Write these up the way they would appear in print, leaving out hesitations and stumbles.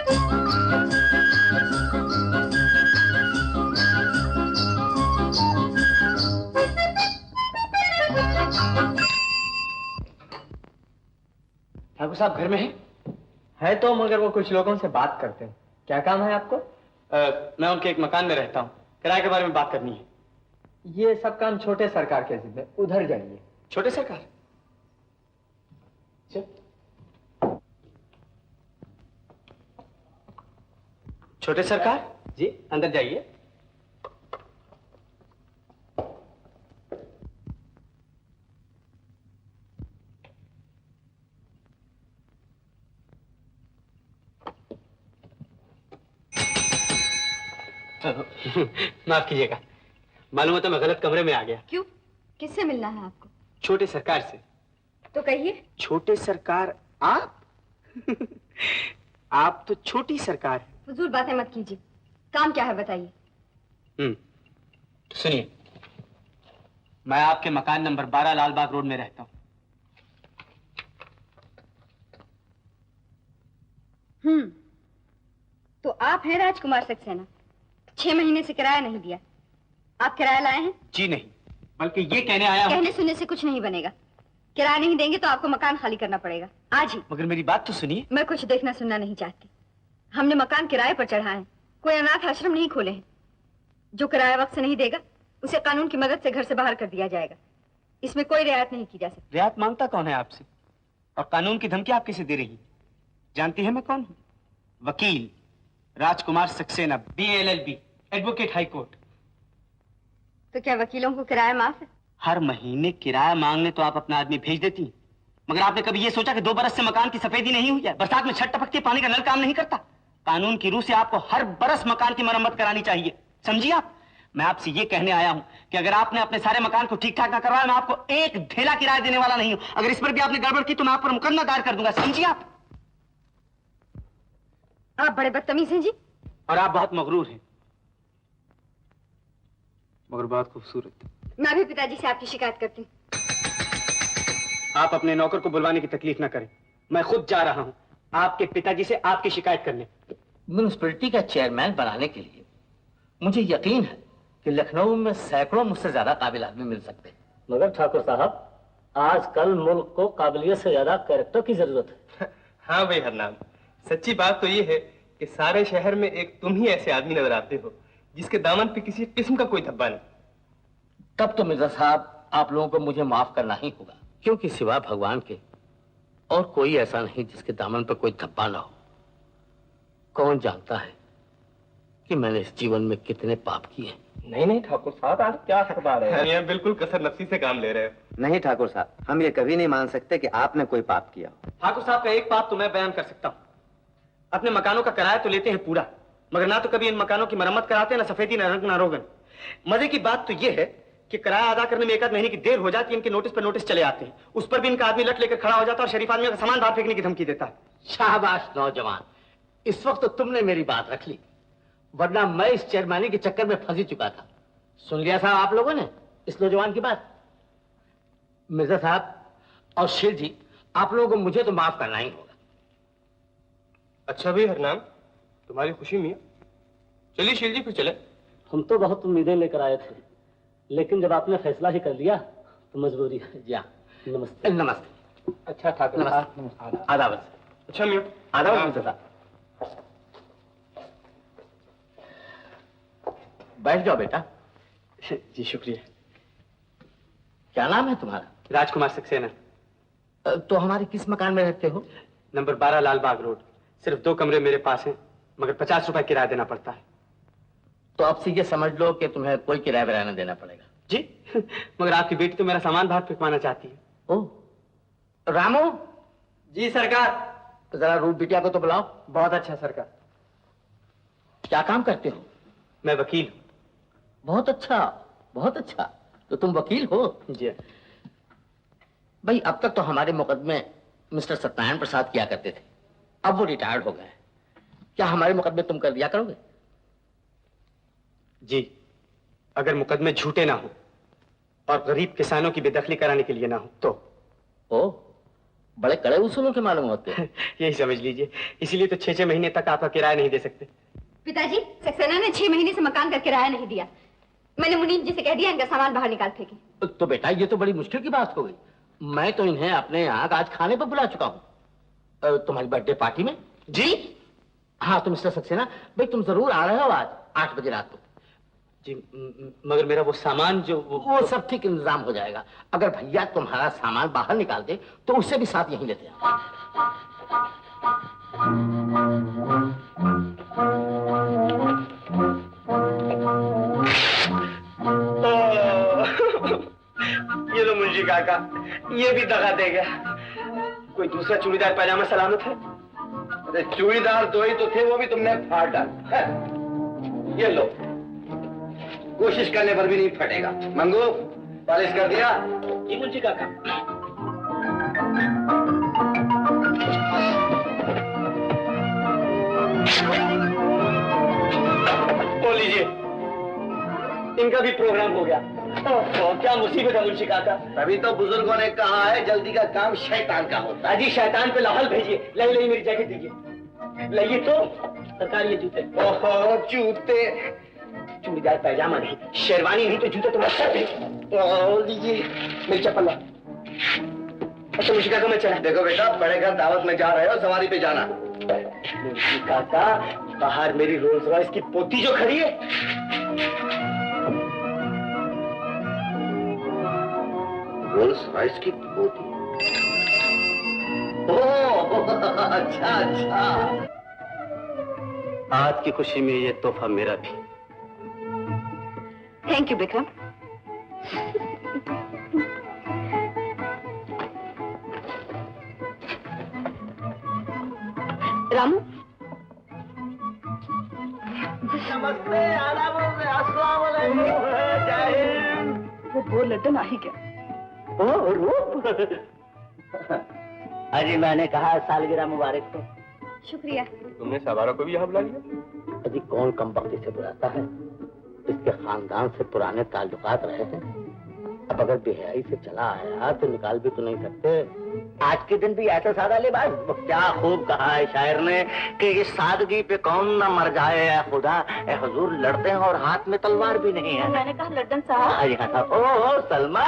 ठाकुर साहब घर में है तो, मगर वो कुछ लोगों से बात करते हैं। क्या काम है आपको? मैं उनके एक मकान में रहता हूँ, किराए के बारे में बात करनी है। ये सब काम छोटे सरकार के जिम्मे, उधर जाइए। छोटे सरकार? छोटे सरकार जी, अंदर जाइए। माफ कीजिएगा, मालूम होता मैं गलत कमरे में आ गया। क्यों? किससे मिलना है आपको? छोटे सरकार से। तो कहिए। छोटे सरकार आप? आप तो छोटी सरकार है। फजूल बातें मत कीजिए, काम क्या है बताइए। तो सुनिए, मैं आपके मकान नंबर 12 लालबाग रोड में रहता हूँ। तो आप हैं राजकुमार सक्सेना। 6 महीने से किराया नहीं दिया। आप किराया लाए हैं? जी नहीं, बल्कि ये कहने आया हूँ। कहने सुनने से कुछ नहीं बनेगा। किराया नहीं देंगे तो आपको मकान खाली करना पड़ेगा आज ही। मगर मेरी बात तो सुनिए। मैं कुछ देखना सुनना नहीं चाहती। हमने मकान किराए पर चढ़ा है, कोई अनाथ आश्रम नहीं खोले हैं। जो किराया वक्त से नहीं देगा उसे कानून की मदद से घर से बाहर कर दिया जाएगा। इसमें कोई रियायत नहीं की जा सकती। रियायत मांगता कौन है आपसे? और कानून की धमकी आप किसे दे रही? जानती है मैं कौन हूँ? वकील Rajkumar Saxena, BLLB, advocate high court. तो क्या वकीलों को किराया माफ है? हर महीने किराया मांगने तो आप अपना आदमी भेज देती, मगर आपने कभी ये सोचा कि 2 बरस से मकान की सफेदी नहीं हुई है? बरसात में छत टपकती, पानी का नल काम नहीं करता। कानून की रूह से आपको हर बरस मकान की मरम्मत करानी चाहिए, समझिए आप। मैं आपसे ये कहने आया हूं कि अगर आपने अपने सारे मकान को ठीक ठाक ना करवाया, मैं आपको एक ढेला किराया देने वाला नहीं हूं। अगर इस पर भी आपने गड़बड़ की तो मैं आप पर मुकदमा दायर कर दूंगा, समझिए आप। आप बड़े बदतमीज हैं जी। और आप बहुत मगरूर हैं, मगर बहुत खूबसूरत। मैं भी पिताजी से आपकी शिकायत करती हूँ। आप अपने नौकर को बुलवाने की तकलीफ ना करें, मैं खुद जा रहा हूं आपके पिताजी से आपकी शिकायत करने। म्युनिसिपैलिटी का चेयरमैन बनाने के लिए मुझे यकीन है कि लखनऊ में सैकड़ों मुझसे ज्यादा काबिल आदमी मिल सकते हैं। मगर ठाकुर साहब, आजकल मुल्क को काबिलियत से ज्यादा कैरेक्टर की जरूरत है। हाँ भाई हरनाम, सच्ची बात तो ये है कि सारे शहर में एक तुम ही ऐसे आदमी नजर आते हो जिसके दामन पे किसी किस्म का कोई धब्बा नहीं। तब तो मिर्जा साहब आप लोगों को मुझे माफ करना ही होगा, क्योंकि सिवा भगवान के और कोई ऐसा नहीं जिसके दामन पर कोई धब्बा ना हो। कौन जानता है कि मैंने इस जीवन में कितने पाप किए। नहीं नहीं ठाकुर साहब, आप क्या फरमा रहे हैं? यहाँ बिल्कुल कसर नफसी से काम ले रहे हो। नहीं ठाकुर साहब, हम ये कभी नहीं मान सकते कि आपने कोई पाप किया। ठाकुर साहब का एक पाप तो मैं बयान कर सकता हूँ। अपने मकानों का किराया तो लेते हैं पूरा, मगर ना तो कभी इन मकानों की मरम्मत कराते हैं, ना सफेदी, ना रंग, ना रोगन। मजे की बात तो ये है कि किराया अदा करने में 1 आध महीने की देर हो जाती है, इनके नोटिस पर नोटिस चले आते हैं। उस पर भी इनका आदमी लट लेकर खड़ा हो जाता है और शरीफ आदमी का सामान बाहर फेंकने की धमकी देता है। शाबाश नौजवान, इस वक्त तो तुमने मेरी बात रख ली, वरना मैं इस चेयरमैनी के चक्कर में फंसी चुका था। सुन लिया साहब आप लोगों ने इस नौजवान की बात। मिर्जा साहब और शील जी, आप लोगों को मुझे तो माफ करना ही होगा। अच्छा भाई हरनाम, तुम्हारी खुशी में। चलिए शील जी फिर चले। हम तो बहुत उम्मीदें लेकर आए थे, लेकिन जब आपने फैसला ही कर लिया तो मजबूरी है। जी नमस्ते। नमस्ते। अच्छा ठाकुर, आदाब। अच्छा मियां, आदाब मिर्जा साहब। बैठ जाओ बेटा। जी शुक्रिया। क्या नाम है तुम्हारा? राजकुमार सक्सेना। तो हमारे किस मकान में रहते हो? Number 12 Lalbagh road. सिर्फ 2 कमरे मेरे पास हैं, मगर 50 रुपए किराया देना पड़ता है। तो अब से ये समझ लो कि तुम्हें कोई किराया विराया न देना पड़ेगा। जी मगर आपकी बेटी तो मेरा सामान बाहर फेंकवाना चाहती है। ओह रामू। जी सरकार। तो जरा रूप बिटिया को तो बुलाओ। बहुत अच्छा सरकार। क्या काम करते हो? मैं वकील हूँ। बहुत अच्छा, बहुत अच्छा। तो तुम वकील हो? जी भाई, अब तक तो हमारे मुकदमे मिस्टर सत्यनारायण प्रसाद किया करते थे, अब वो रिटायर्ड हो गए। क्या हमारे मुकदमे तुम कर दिया करोगे? जी, अगर मुकदमे झूठे ना हो और गरीब किसानों की बेदखली कराने के लिए ना हो तो। ओ, बड़े कड़े उसूलों के मालूम होते हैं। यही समझ लीजिए, इसीलिए तो 6-6 महीने तक आपका किराया नहीं दे सकते। पिताजी, सक्सेना ने 6 महीने से मकान का किराया नहीं दिया। मैंने मुनीब जी से कह दिया इनका सामान बाहर निकाल फेंके। तो बेटा ये तो बड़ी मुश्किल की बात हो गई। मैं तो इन्हें अपने यहाँ आज खाने पर बुला चुका हूँ। तुम्हारी बर्थडे पार्टी में। जी हाँ तो मिस्टर सक्सेना, भाई तुम जरूर आ रहे हो आज 8 बजे रात को। जी मगर मेरा वो सामान जो वो सब ठीक इंतजाम हो जाएगा। अगर भैया तुम्हारा सामान बाहर निकाल दे तो उससे भी साथ यहीं लेते हैं। ये लो मुंशी काका, ये भी दगा दे गया। कोई दूसरा चूड़ीदार पैजामा सलामत है? अरे चूड़ीदार 2 ही तो थे, वो भी तुमने फाड़ डाला। ये लो, कोशिश करने पर भी नहीं फटेगा। मंगू पॉलिश कर दिया? जी मुंशी काका। बोल लीजिए, इनका भी प्रोग्राम हो गया। क्या मुसीबत है मुंशी काका। तभी तो बुजुर्गों ने कहा है जल्दी का काम शैतान का होता है। अजी शैतान पे लाहौल भेजिए। लाइए मेरी जैकेट दीजिए। लाइए तो सरकार, ये जूते। ओहो जूते, चूड़ीदार पैजामा नहीं, शेरवानी नहीं तो जूते तो मत लीजिए मेरी चप्पल ला। अच्छा मुंशी काका मैं चला। देखो बेटा, बड़े घर दावत में जा रहे हो, सवारी पे जाना। मुंशी काका, बाहर मेरी रोल्स रॉयस की पोती जो खड़ी है। रोल्स रॉयस की पोती? ओह अच्छा अच्छा। आज की खुशी में ये तोहफा मेरा भी। Thank you Vikram. रामू, नमस्ते, आदाब, अस्सलाम वालेकुम, जय हिंद। वो लड्डन आ ही गया। ओ रूप। अजी मैंने कहा सालगिरह मुबारक हो। शुक्रिया। तुमने सवारों को भी यहाँ बुला लिया? अजी कौन कमबख्ती से बुलाता है? इसके खानदान से पुराने ताल्लुकात रहे हैं। अब अगर बेहयाई से चला आया तो निकाल भी तो नहीं सकते। आज के दिन भी ऐसा सादा लिबास। क्या खूब कहा है शायर ने कि इस सादगी पे कौन न मर जाए। ए खुदा, ए हुजूर, लड़ते हैं और हाथ में तलवार भी नहीं है। मैंने कहा लड्डन साहब। ओ सलमा,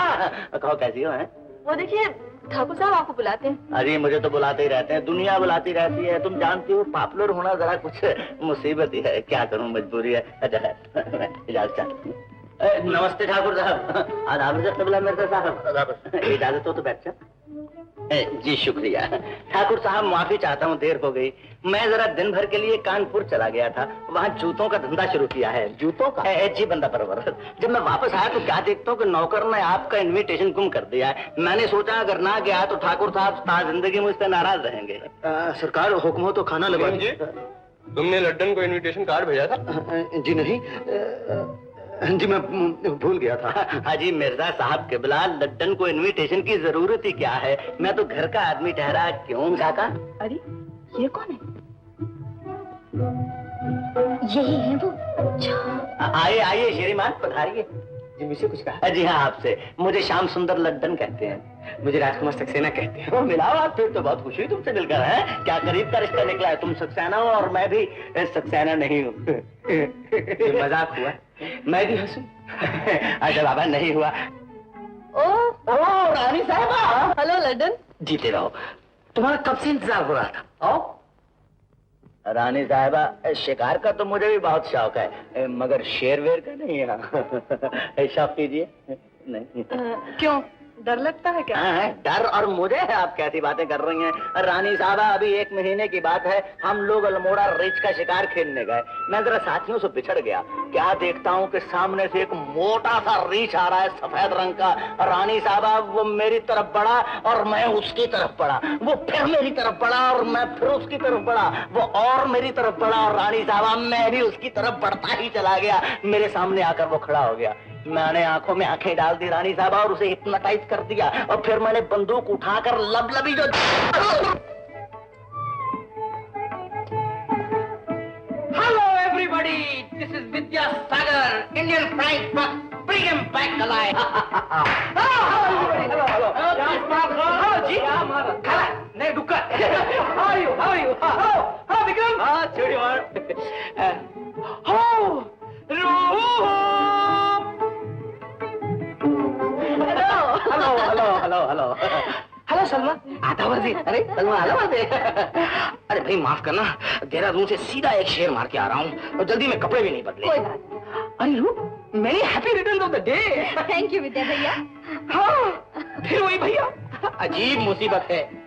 कहो कैसी हो? हैं वो देखिए ठाकुर साहब आपको बुलाते हैं। अरे मुझे तो बुलाते ही रहते हैं, दुनिया बुलाती रहती है। तुम जानती हो पॉपुलर होना जरा कुछ मुसीबत ही है। क्या करूं, मजबूरी है। अच्छा इजाजत। नमस्ते ठाकुर साहब। आदाब मिर्जा साहब, इजाजत हो तो बैठ जा। जी शुक्रिया। ठाकुर साहब माफी चाहता हूँ, देर हो गई। मैं जरा दिन भर के लिए कानपुर चला गया था, वहाँ जूतों का धंधा शुरू किया है। जूतों का? जी बंदा परवर। जब मैं वापस आया तो क्या देखता हूँ कि नौकर ने आपका इनविटेशन गुम कर दिया है। मैंने सोचा अगर ना गया तो ठाकुर साहब सारी जिंदगी मुझसे नाराज रहेंगे। सरकार हुक्म हो तो खाना लगा जी, तुमने लड्डन को इनविटेशन कार्ड भेजा था? जी नहीं, जी मैं भूल गया था। हाजी मिर्जा साहब किबला, लड्डन को इनविटेशन की जरूरत ही क्या है? मैं तो घर का आदमी ठहरा। क्यों काका? अरे ये कौन है? यही है वो। आइए आइए श्रीमान, पधारिए। जी मुझसे कुछ कहा? जी हाँ आपसे। मुझे श्याम सुंदर लड्डन कहते हैं। मुझे राजकुमार सक्सेना कहते हैं। वो मिलाओ आप, फिर तो बहुत खुशी हुई तुमसे मिलकर। है क्या करीब का रिश्ता निकला है। तुम सक्सेना हो और मैं भी सक्सेना नहीं हूँ। मजाक हुआ, मैं भी हंसूं। अच्छा बाबा, नहीं हुआ। ओ रानी साहबा। हेलो लड्डन। जीते रहो। तुम्हारा कब से इंतजार हो रहा था। आओ। रानी साहबा, शिकार का तो मुझे भी बहुत शौक है, मगर शेर वेर का नहीं है। शौक कीजिए। नहीं। क्यों, डर लगता है क्या? डर और मुझे? आप कैसी बातें कर रही हैं रानी साहबा। अभी 1 महीने की बात है, हम लोग अल्मोड़ा रिच का शिकार खेलने गए। मैं जरा साथियों से बिछड़ गया। क्या देखता हूँ कि सामने से एक मोटा सा रीछ आ रहा है, सफेद रंग का। रानी साहबा, वो मेरी तरफ बढ़ा और मैं उसकी तरफ बढ़ा। वो फिर मेरी तरफ बढ़ा और मैं फिर उसकी तरफ बढ़ा। वो और मेरी तरफ बढ़ा और रानी साहबा मैं भी उसकी तरफ बढ़ता ही चला गया। मेरे सामने आकर वो खड़ा हो गया। मैंने आंखों में आंखें डाल दी रानी साहबा और उसे हिप्नोटाइज कर दिया। और फिर मैंने बंदूक उठाकर लबलबी जो Hello everybody, this is Vidya Sagar, Indian Frank Buck. Bring him back alive. Hello, hello, hello. Hello, Ji. How are you? How are you? Hello, Vikram. हाँ, छोड़ी मार. Oh, hello. हेलो सलमा. आता वर्दी. अरे सलमा हेलो वर्दी. अरे भाई माफ करना, देहरादून से सीधा एक शेर मार के आ रहा हूँ और जल्दी में कपड़े भी नहीं बदले. कोई बात. अरे Roop, many happy returns of the day. Thank you Vidya भैया. हाँ, फिर वही भैया. अजीब मुसीबत है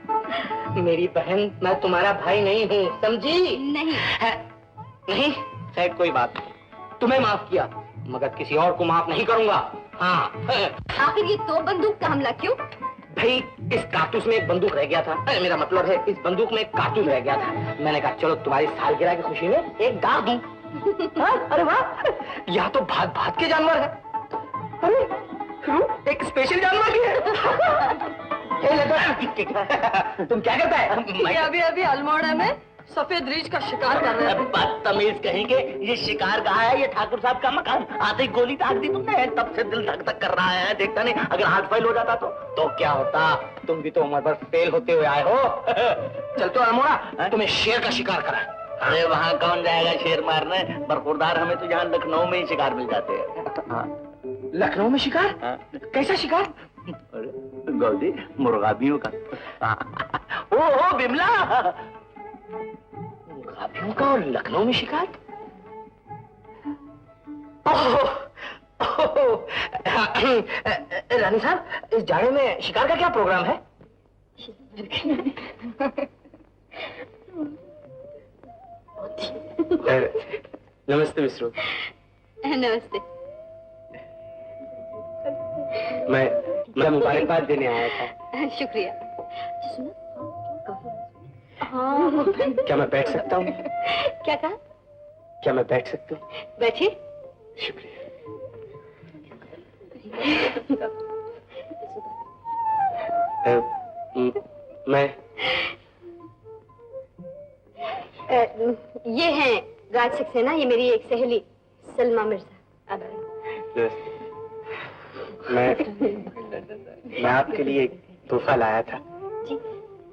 मेरी बहन, मैं तुम्हारा भाई नहीं हूँ, समझी? नहीं. नहीं, खैर कोई बात नहीं. तुम्हें माफ किया, मगर किसी और को माफ नहीं करूंगा. हाँ. आखिर ये तो बंदूक का हमला क्यों? भाई इस कारतूस में एक बंदूक रह गया था. मेरा मतलब है इस बंदूक में एक कारतूस रह गया था. मैंने कहा चलो तुम्हारी सालगिरह की खुशी में एक दाग दूं. हाँ, अरे वाह, यहाँ तो भाग भाग के जानवर है. अरे एक स्पेशल जानवर भी है. तुम क्या करता है? अभी अल्मोड़ा में सफेद रीछ का शिकार कर रहे हैं. बदतमीज कहेंगे. ये शिकार कहाँ है? ये ठाकुर साहब का मकान. आते ही गोली दाग दी तुमने, तब से दिल धक धक कर रहा है. देखता नहीं, अगर हाथ फेल हो जाता तो क्या होता? तुम भी तो उम्र पर फेल होते हुए आए हो. चल तो अल्मोड़ा, तुम्हें शेर का शिकार कराए. अरे वहाँ कौन जाएगा शेर मारने? बरखुरदार हमें तो यहाँ लखनऊ में ही शिकार मिल जाते हैं. लखनऊ में शिकार? कैसा शिकार? गौदी, मुर्गाबियों का. ओ बिमला, मुर्गाबियों का और लखनऊ में शिकार? रानी साहब, इस जाड़े में शिकार का क्या प्रोग्राम है? नमस्ते मिस्रो. नमस्ते. मैं मुबारकबाद देने आया था. शुक्रिया. हाँ. क्या मैं बैठ सकता हूँ? क्या कहा? क्या मैं बैठ सकता हूँ? बैठिए. शुक्रिया. मैं ये हैं राज सक्सेना, ये मेरी एक सहेली सलमा मिर्जा. मैं आपके लिए एक तोहफा लाया था. जी.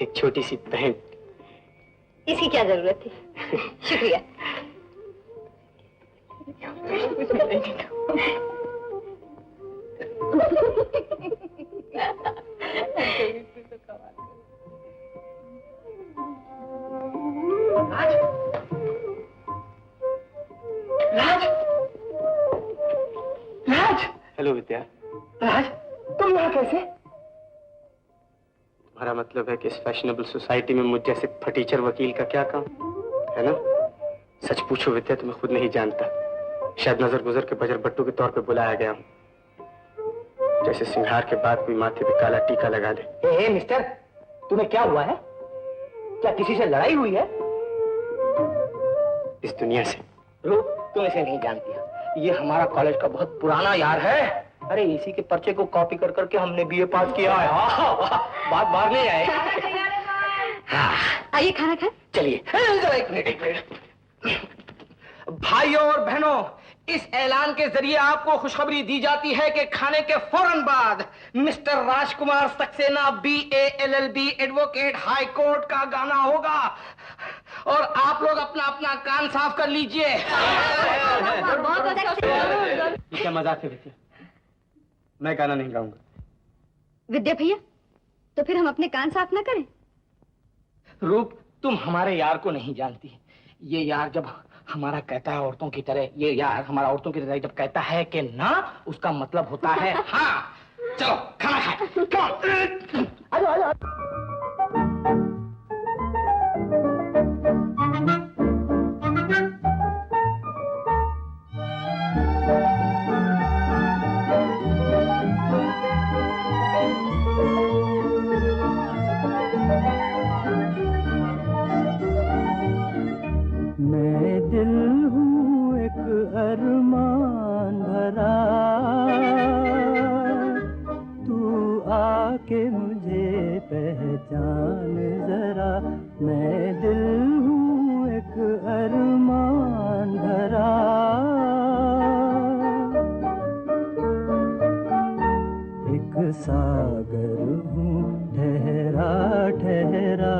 एक छोटी सी बहन. इसकी क्या जरूरत थी? शुक्रिया. राज. हेलो विद्या. राज, तुम यहाँ कैसे? तुम्हारा मतलब है कि इस फैशनेबल सोसाइटी में मुझ जैसे फटीचर वकील का क्या काम है ना? सच पूछो विद्या, तुम्हें खुद नहीं जानता. शायद नजर गुजर के बजर बट्टू के तौर पे बुलाया गया हूँ. जैसे सिंगार के बाद कोई माथे पे काला टीका लगा ले. ए मिस्टर, तुम्हें क्या हुआ है? क्या किसी से लड़ाई हुई है? इस दुनिया से. रूप, तुम इसे नहीं जानती. ये हमारा कॉलेज का बहुत पुराना यार है. अरे इसी के पर्चे को कॉपी कर करके हमने बीए पास किया है. बात बाहर नहीं आए. आइए खाना खाएं. चलिए. एक मिनट. भाइयों और बहनों, इस ऐलान के जरिए आपको खुशखबरी दी जाती है कि खाने के फौरन बाद mister Rajkumar Saxena BA LLB advocate high court का गाना होगा और आप लोग अपना अपना कान साफ कर लीजिए. ये क्या मजाक है विद्या? मैं गाना नहीं गाऊंगा. विद्या भैया, तो फिर हम अपने कान साफ ना करें? रूप, तुम हमारे यार को नहीं जानती. ये यार जब हमारा कहता है औरतों की तरह, ये यार हमारा औरतों की तरह जब कहता है कि ना, उसका मतलब होता है हाँ. चलो खाना खाएं. आ जाओ. मैं दिल हूँ एक अरमान भरा, तू आके मुझे पहचान जरा. मैं दिल हूँ एक अरमान भरा, एक सागर हूँ ठहरा ठहरा.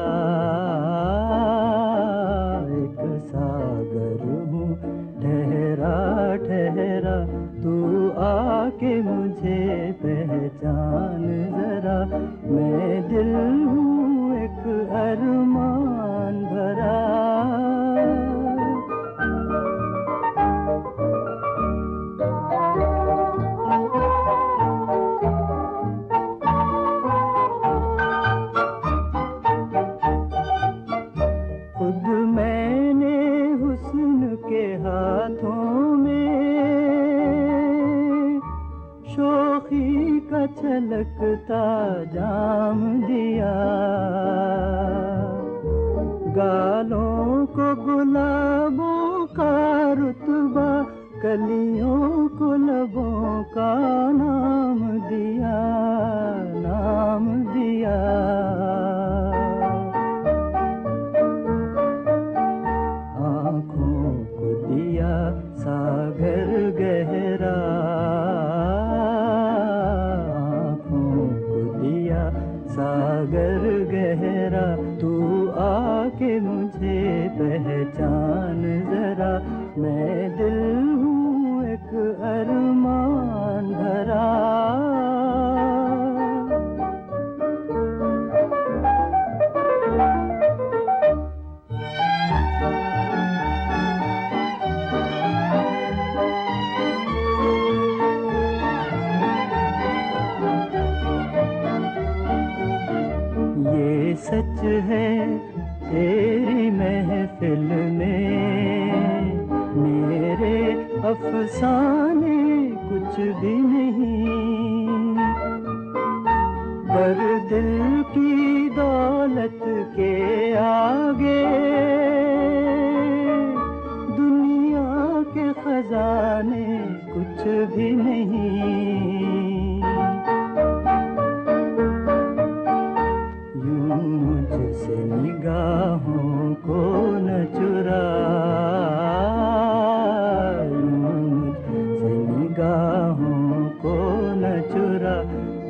छलकता जाम दिया, गालों को गुलाबों का रुतबा, कलियों को लबों का नाम दिया, नाम दिया। आँखों को दिया सागर गहरा, आँखों को दिया सागर गहरा, तू आके मुझे पहचान जरा, मैं दिल हूँ एक अरमान भरा। ये सच है तेरी महफिल में मेरे अफसाने कुछ भी नहीं, पर दिल की दौलत के आगे दुनिया के खजाने कुछ भी नहीं। यूं मुझसे निगाहों को न चुरा, यूं मुझसे निगाहों को न चुरा,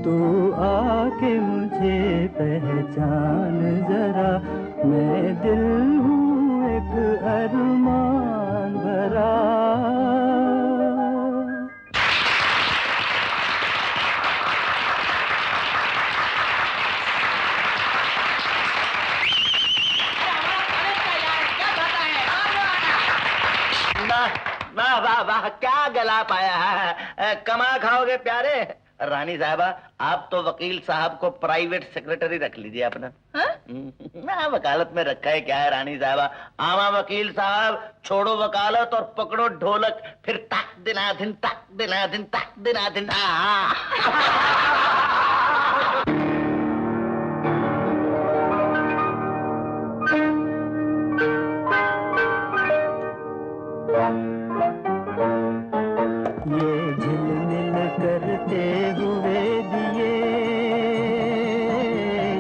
तू आके मुझे पहचान जरा, मैं दिल हूँ एक अरमान भरा। वाह वाह वाह, क्या गला पाया है, कमा खाओगे प्यारे। रानी साहबा, आप तो वकील साहब को प्राइवेट सेक्रेटरी रख लीजिए अपना। ना वकालत में रखा है क्या है रानी साहबा। आमा वकील साहब, छोड़ो वकालत और पकड़ो ढोलक, फिर तक दिनाधिन तक दिनाधिन तक दिनाधिन। ये झिलमिल करते हुए दिए,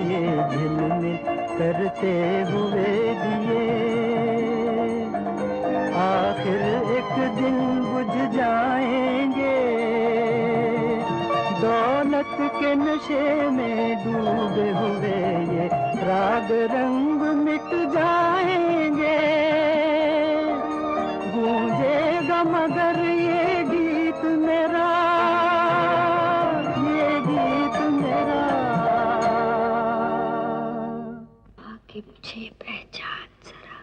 ये झिलमिल करते हुए दिए, आखिर एक दिन बुझ जाएंगे, दौलत के नशे में डूबे हुए ये राग रंग मिट जाएंगे, गूंजेगा मगर ये गीत मेरा, ये गीत मेरा। आके मुझे पहचान जरा।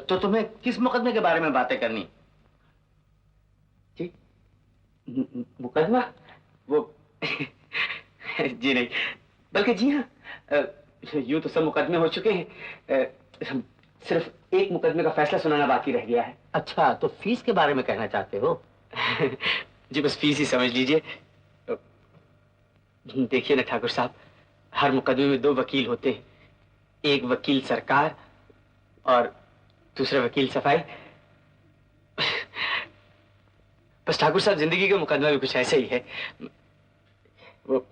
तो तुम्हें किस मुकदमे के बारे में बातें करनी? जी मुकदमा? वो जी नहीं, बल्कि जी हाँ, यूं तो सब मुकदमे हो चुके हैं, सिर्फ एक मुकदमे का फैसला सुनाना बाकी रह गया है। अच्छा, तो फीस के बारे में कहना चाहते हो? जी बस फीस ही समझ लीजिए। देखिए ना ठाकुर साहब, हर मुकदमे में 2 वकील होते हैं, एक वकील सरकार और दूसरा वकील सफाई। बस ठाकुर साहब, जिंदगी का मुकदमा भी कुछ ऐसा ही है। वो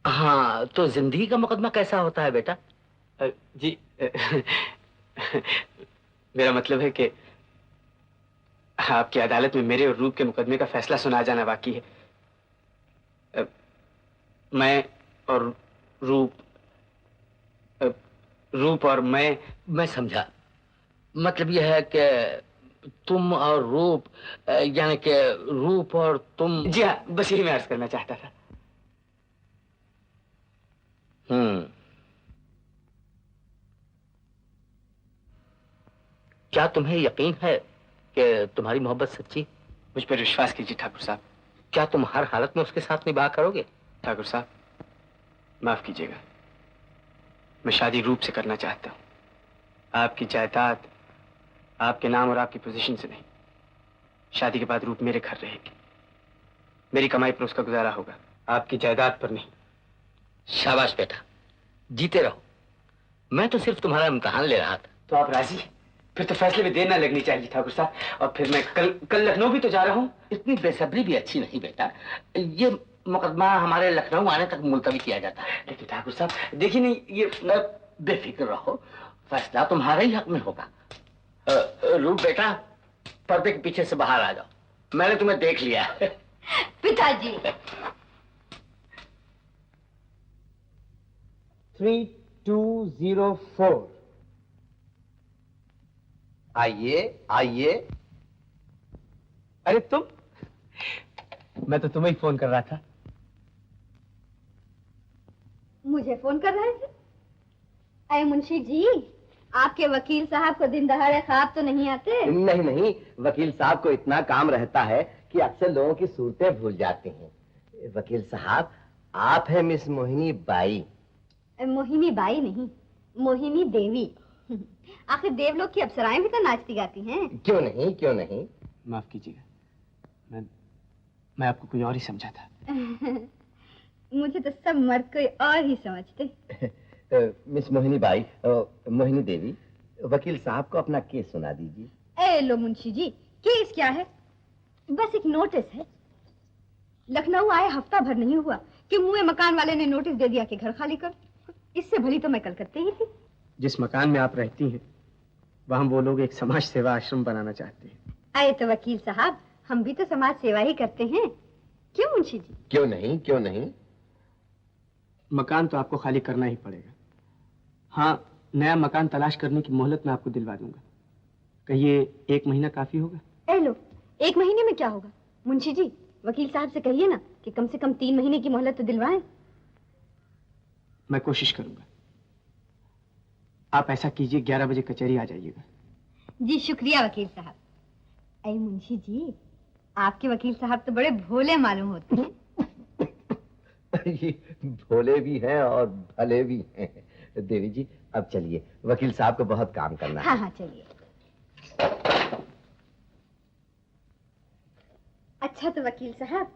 हाँ, तो जिंदगी का मुकदमा कैसा होता है बेटा? जी मेरा मतलब है कि आपकी अदालत में मेरे और रूप के मुकदमे का फैसला सुना जाना बाकी है। मैं और रूप और मैं समझा। मतलब यह है कि तुम और रूप, यानी कि रूप और तुम। जी हाँ, बस यही मैं अर्ज करना चाहता था। क्या तुम्हें यकीन है कि तुम्हारी मोहब्बत सच्ची? मुझ पर विश्वास कीजिए ठाकुर साहब। क्या तुम हर हालत में उसके साथ निभाव करोगे? ठाकुर साहब, माफ कीजिएगा, मैं शादी रूप से करना चाहता हूँ। आपकी जायदाद आपके नाम और आपकी पोजीशन से नहीं, शादी के बाद रूप मेरे घर रहेगी। मेरी कमाई पर उसका गुजारा होगा, आपकी जायदाद पर नहीं। शाबाश बेटा, जीते रहो। मैं तो सिर्फ तुम्हारा इम्तिहान ले रहा था। तो आप राजी? फिर तो फैसले में देर ना लगनी चाहिए ठाकुर साहब। और फिर मैं कल लखनऊ भी तो जा रहा हूँ। इतनी बेसब्री भी अच्छी नहीं बेटा। ये मुकदमा हमारे लखनऊ आने तक मुलतवी किया जाता है। लेकिन ठाकुर साहब देखिए नहीं, ये बेफिक्र रहो, फैसला तुम्हारे ही हक में होगा। रूप बेटा, पर्दे के पीछे से बाहर आ जाओ, मैंने तुम्हें देख लिया है। पिताजी। 3204। आइए आइए। अरे तुम, मैं तो तुम्हें ही फोन कर रहा था। मुझे फोन कर रहे थे? अरे मुंशी जी, आपके वकील साहब को दिन दहाड़े ख्वाब तो नहीं आते? नहीं नहीं, वकील साहब को इतना काम रहता है कि अक्सर लोगों की सूरतें भूल जाते हैं। वकील साहब, आप हैं miss Mohini by. Mohini by नहीं, मोहिनी देवी। आखिर देवलोक की अप्सराएं भी तो नाचती गाती हैं। क्यों नहीं, क्यों नहीं। माफ कीजिएगा, मैं आपको कोई और ही समझा था। मुझे तो सब मर्द कोई और ही समझते। मिस मोहिनी बाई, मोहिनी देवी, वकील साहब को अपना केस सुना दीजिए। ए लो मुंशी जी, केस क्या है? बस एक नोटिस है। लखनऊ आए हफ्ता भर नहीं हुआ कि मुझे मकान वाले ने नोटिस दे दिया कि घर खाली कर। इससे भली तो मैं कलकत्ते ही थी। जिस मकान में आप रहती हैं, वहाँ वो लोग एक समाज सेवा आश्रम बनाना चाहते हैं। आए तो वकील साहब, हम भी तो समाज सेवा ही करते हैं। क्यों मुंशी जी? क्यों नहीं, क्यों नहीं। मकान तो आपको खाली करना ही पड़ेगा। हाँ, नया मकान तलाश करने की मोहलत मैं आपको दिलवा दूंगा। कहिए 1 महीना काफी होगा? ए लो, 1 महीने में क्या होगा? मुंशी जी, वकील साहब से कहिए ना कि कम से कम 3 महीने की मोहलत तो दिलवाएं। मैं कोशिश करूंगा। आप ऐसा कीजिए, 11 बजे कचहरी आ जाइएगा। जी शुक्रिया वकील साहब। अरे मुंशी जी, आपके वकील साहब तो बड़े भोले मालूम होते हैं। भोले भी हैं और भले भी हैं। देवी जी, अब चलिए, वकील साहब को बहुत काम करना है। हाँ हाँ चलिए। अच्छा तो वकील साहब,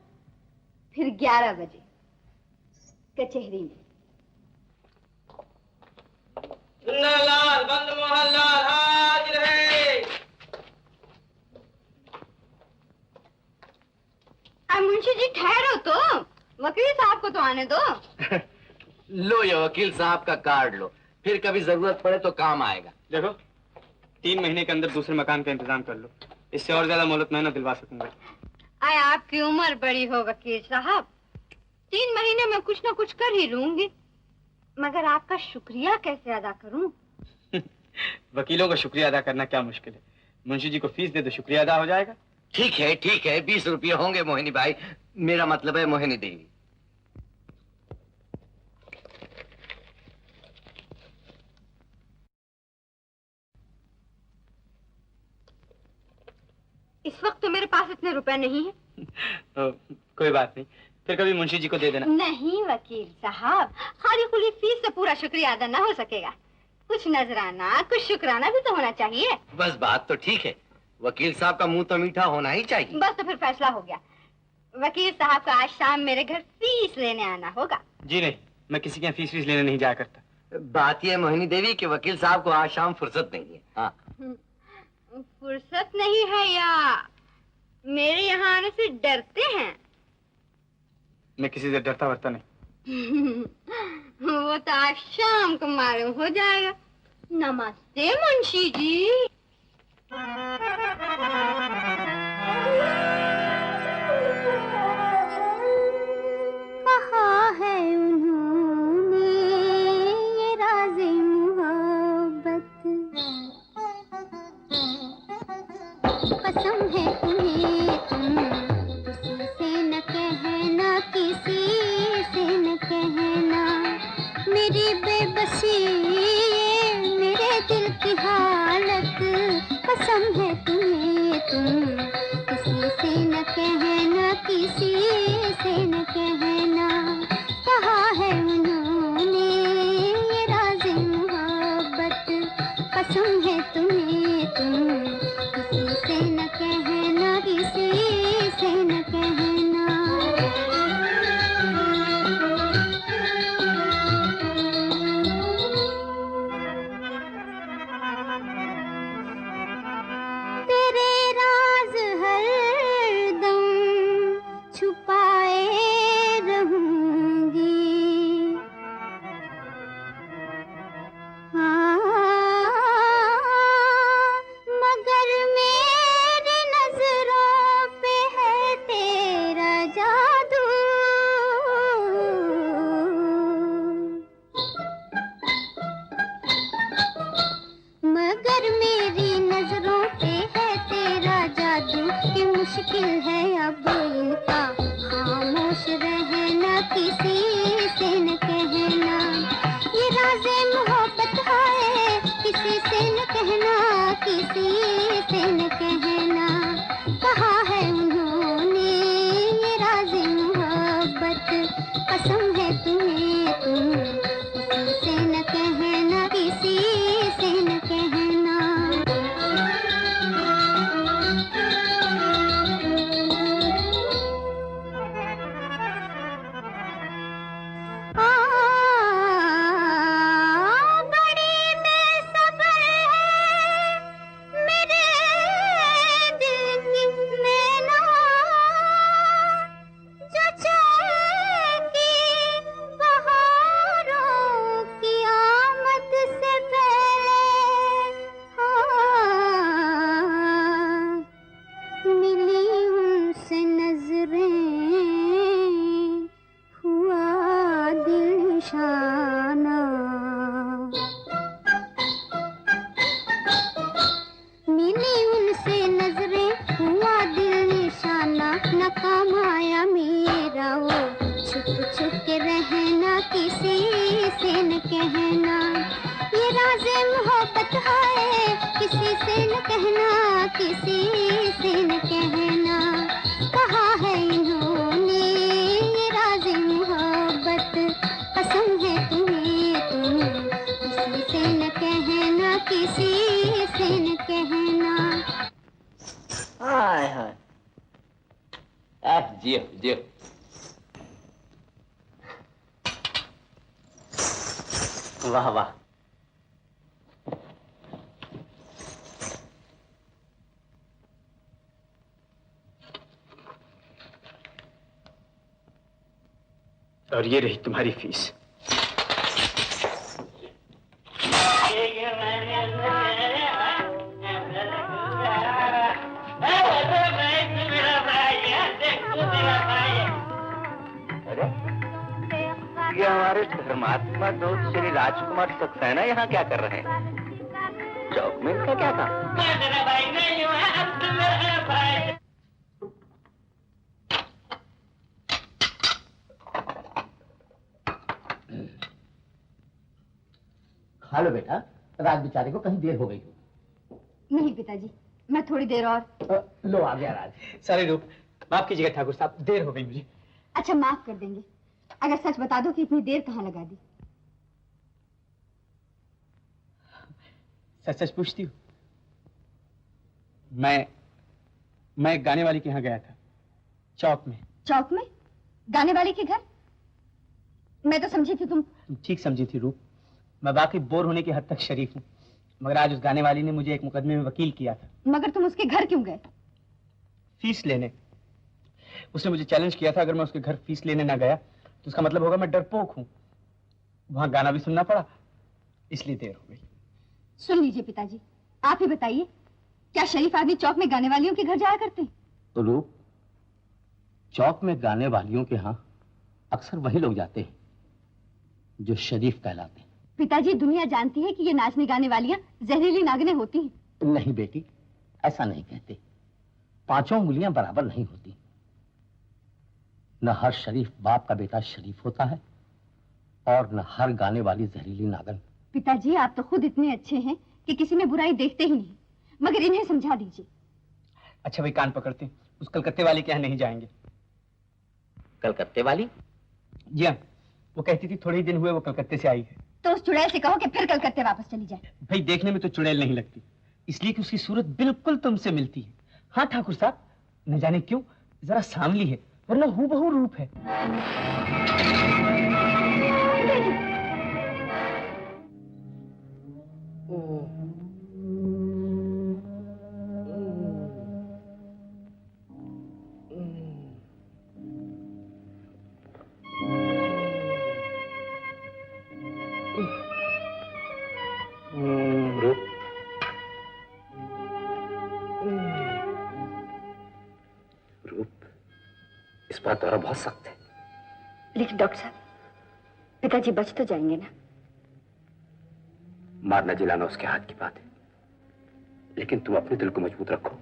फिर 11 बजे कचहरी में। लाल बंद मोहनलाल हाजिर है। मुंशी जी ठहरो तो, वकील साहब को तो आने दो। लो ये वकील साहब का कार्ड लो, फिर कभी जरूरत पड़े तो काम आएगा। देखो, 3 महीने के अंदर दूसरे मकान का इंतजाम कर लो। इससे और ज्यादा मोहलत मैं ना दिलवा सकूंगा। आए आपकी उम्र बड़ी हो वकील साहब, 3 महीने में कुछ ना कुछ कर ही लूंगी, मगर आपका शुक्रिया कैसे अदा करूं? वकीलों का शुक्रिया अदा करना क्या मुश्किल है। मुंशी जी को फीस दे दो, शुक्रिया अदा हो जाएगा। ठीक है 20 रुपये होंगे मोहिनी भाई, मेरा मतलब है मोहिनी देवी। इस वक्त तो मेरे पास इतने रुपए नहीं है। कोई बात नहीं, फिर कभी मुंशी जी को दे देना। नहीं वकील साहब, खाली खुली फीस से पूरा शुक्रिया अदा ना हो सकेगा। कुछ नजराना, कुछ शुक्राना भी तो होना चाहिए। बस बात तो ठीक है, वकील साहब का मुंह तो मीठा होना ही चाहिए। बस तो फिर फैसला हो गया। वकील साहब को आज शाम मेरे घर फीस लेने आना होगा। जी नहीं, मैं किसी के यहाँ फीस लेने नहीं जाया करता। बात यह मोहिनी देवी कि वकील साहब को आज शाम फुर्सत नहीं है। हाँ, फुर्सत नहीं है या मेरे यहाँ आने से डरते हैं? मैं किसी से डरता वरता नहीं। वो तो आज शाम को मालूम हो जाएगा। नमस्ते मुंशी जी। कहा है उन्होंने ये राज़े मोहब्बत, कसम है तुम्हें तुम किसी से न कहना, किसी से न कहना। मेरी बेबसी ये मेरे दिल की हालत, कसम है तुम्हें तुम किसी से न कहना, किसी से न कहना। कहा है उन्होंने ये राज़े मोहब्बत, कसम खुश रहना, किसी से न कहना, ये राज़े मोहब्बत है, किसी से न कहना, किसी से न कहना, कहा है उन्होंने ये राज़े मोहब्बत, कसम है तुम्हें तुम किसी से न कहना, किसी से न कहना। वाह वाह, और ये रही तुम्हारी फीस। ये हमारे धर्मात्मा दोस्त श्री राजकुमार सक्सेना यहाँ क्या कर रहे हैं? चौक में इनका क्या था? खा लो बेटा, रात बेचारे को कहीं देर हो गई हो। नहीं पिताजी, मैं थोड़ी देर और। लो आ गया राज। सारे रूप, माफ कीजिएगा ठाकुर साहब, देर हो गई मुझे। अच्छा माफ कर देंगे, अगर सच बता दो कि इतनी देर कहाँ लगा दी। सच सच पूछती हूँ? मैं गाने वाली के यहाँ गया था, चौक में। चौक में? गाने वाली के घर? मैं तो समझी थी तुम ठीक समझी थी रूप, मैं वाकई बोर होने की हद तक शरीफ हूँ, मगर आज उस गाने वाली ने मुझे एक मुकदमे में वकील किया था। मगर तुम उसके घर क्यों गए? फीस लेने। उसने मुझे चैलेंज किया था, अगर मैं उसके घर फीस लेने ना गया तो उसका मतलब होगा मैं डरपोक हूँ। वहां गाना भी सुनना पड़ा, इसलिए देर हो गई। सुन लीजिए पिताजी, आप ही बताइए, क्या शरीफ आदमी चौक में गाने वालियों के घर जाया करते हैं? तो रूप, चौक में गाने वालियों के यहाँ अक्सर वही लोग जाते हैं जो शरीफ कहलाते हैं। पिताजी, दुनिया जानती है कि ये नाचने गाने वालियां जहरीली नागिनें होती हैं। नहीं बेटी, ऐसा नहीं कहते। पांचों उंगलियां बराबर नहीं होती। न हर शरीफ बाप का बेटा शरीफ होता है और न हर गाने वाली जहरीली नागन। पिताजी, आप तो खुद इतने अच्छे हैं कि किसी में बुराई देखते ही नहीं, मगर इन्हें समझा दीजिए। अच्छा भाई, कान पकड़ते, उस कलकत्ते वाले के यहाँ नहीं जाएंगे। कलकत्ते वाली? जी हाँ, वो कहती थी थोड़े ही दिन हुए वो कलकत्ते से आई है। तो उस चुड़ैल से कहो कि फिर कलकत्ते वापस चली जाए। भाई देखने में तो चुड़ैल नहीं लगती, इसलिए कि उसकी सूरत बिल्कुल तुमसे मिलती है। हाँ ठाकुर साहब, न जाने क्यों जरा सांवली है, वरना हूबहू रूप है। दौरा बहुत सख्त है। लेकिन डॉक्टर साहब, पिताजी बच तो जाएंगे ना? मारना जिलाना उसके हाथ की बात है, लेकिन तुम अपने दिल को मजबूत रखो।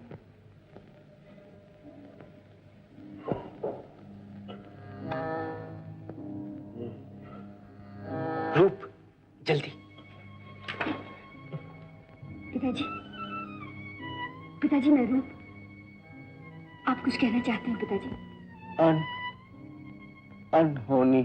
जल्दी। पिताजी, पिताजी मैं रूप, आप कुछ कहना चाहते हैं पिताजी? अनहोनी।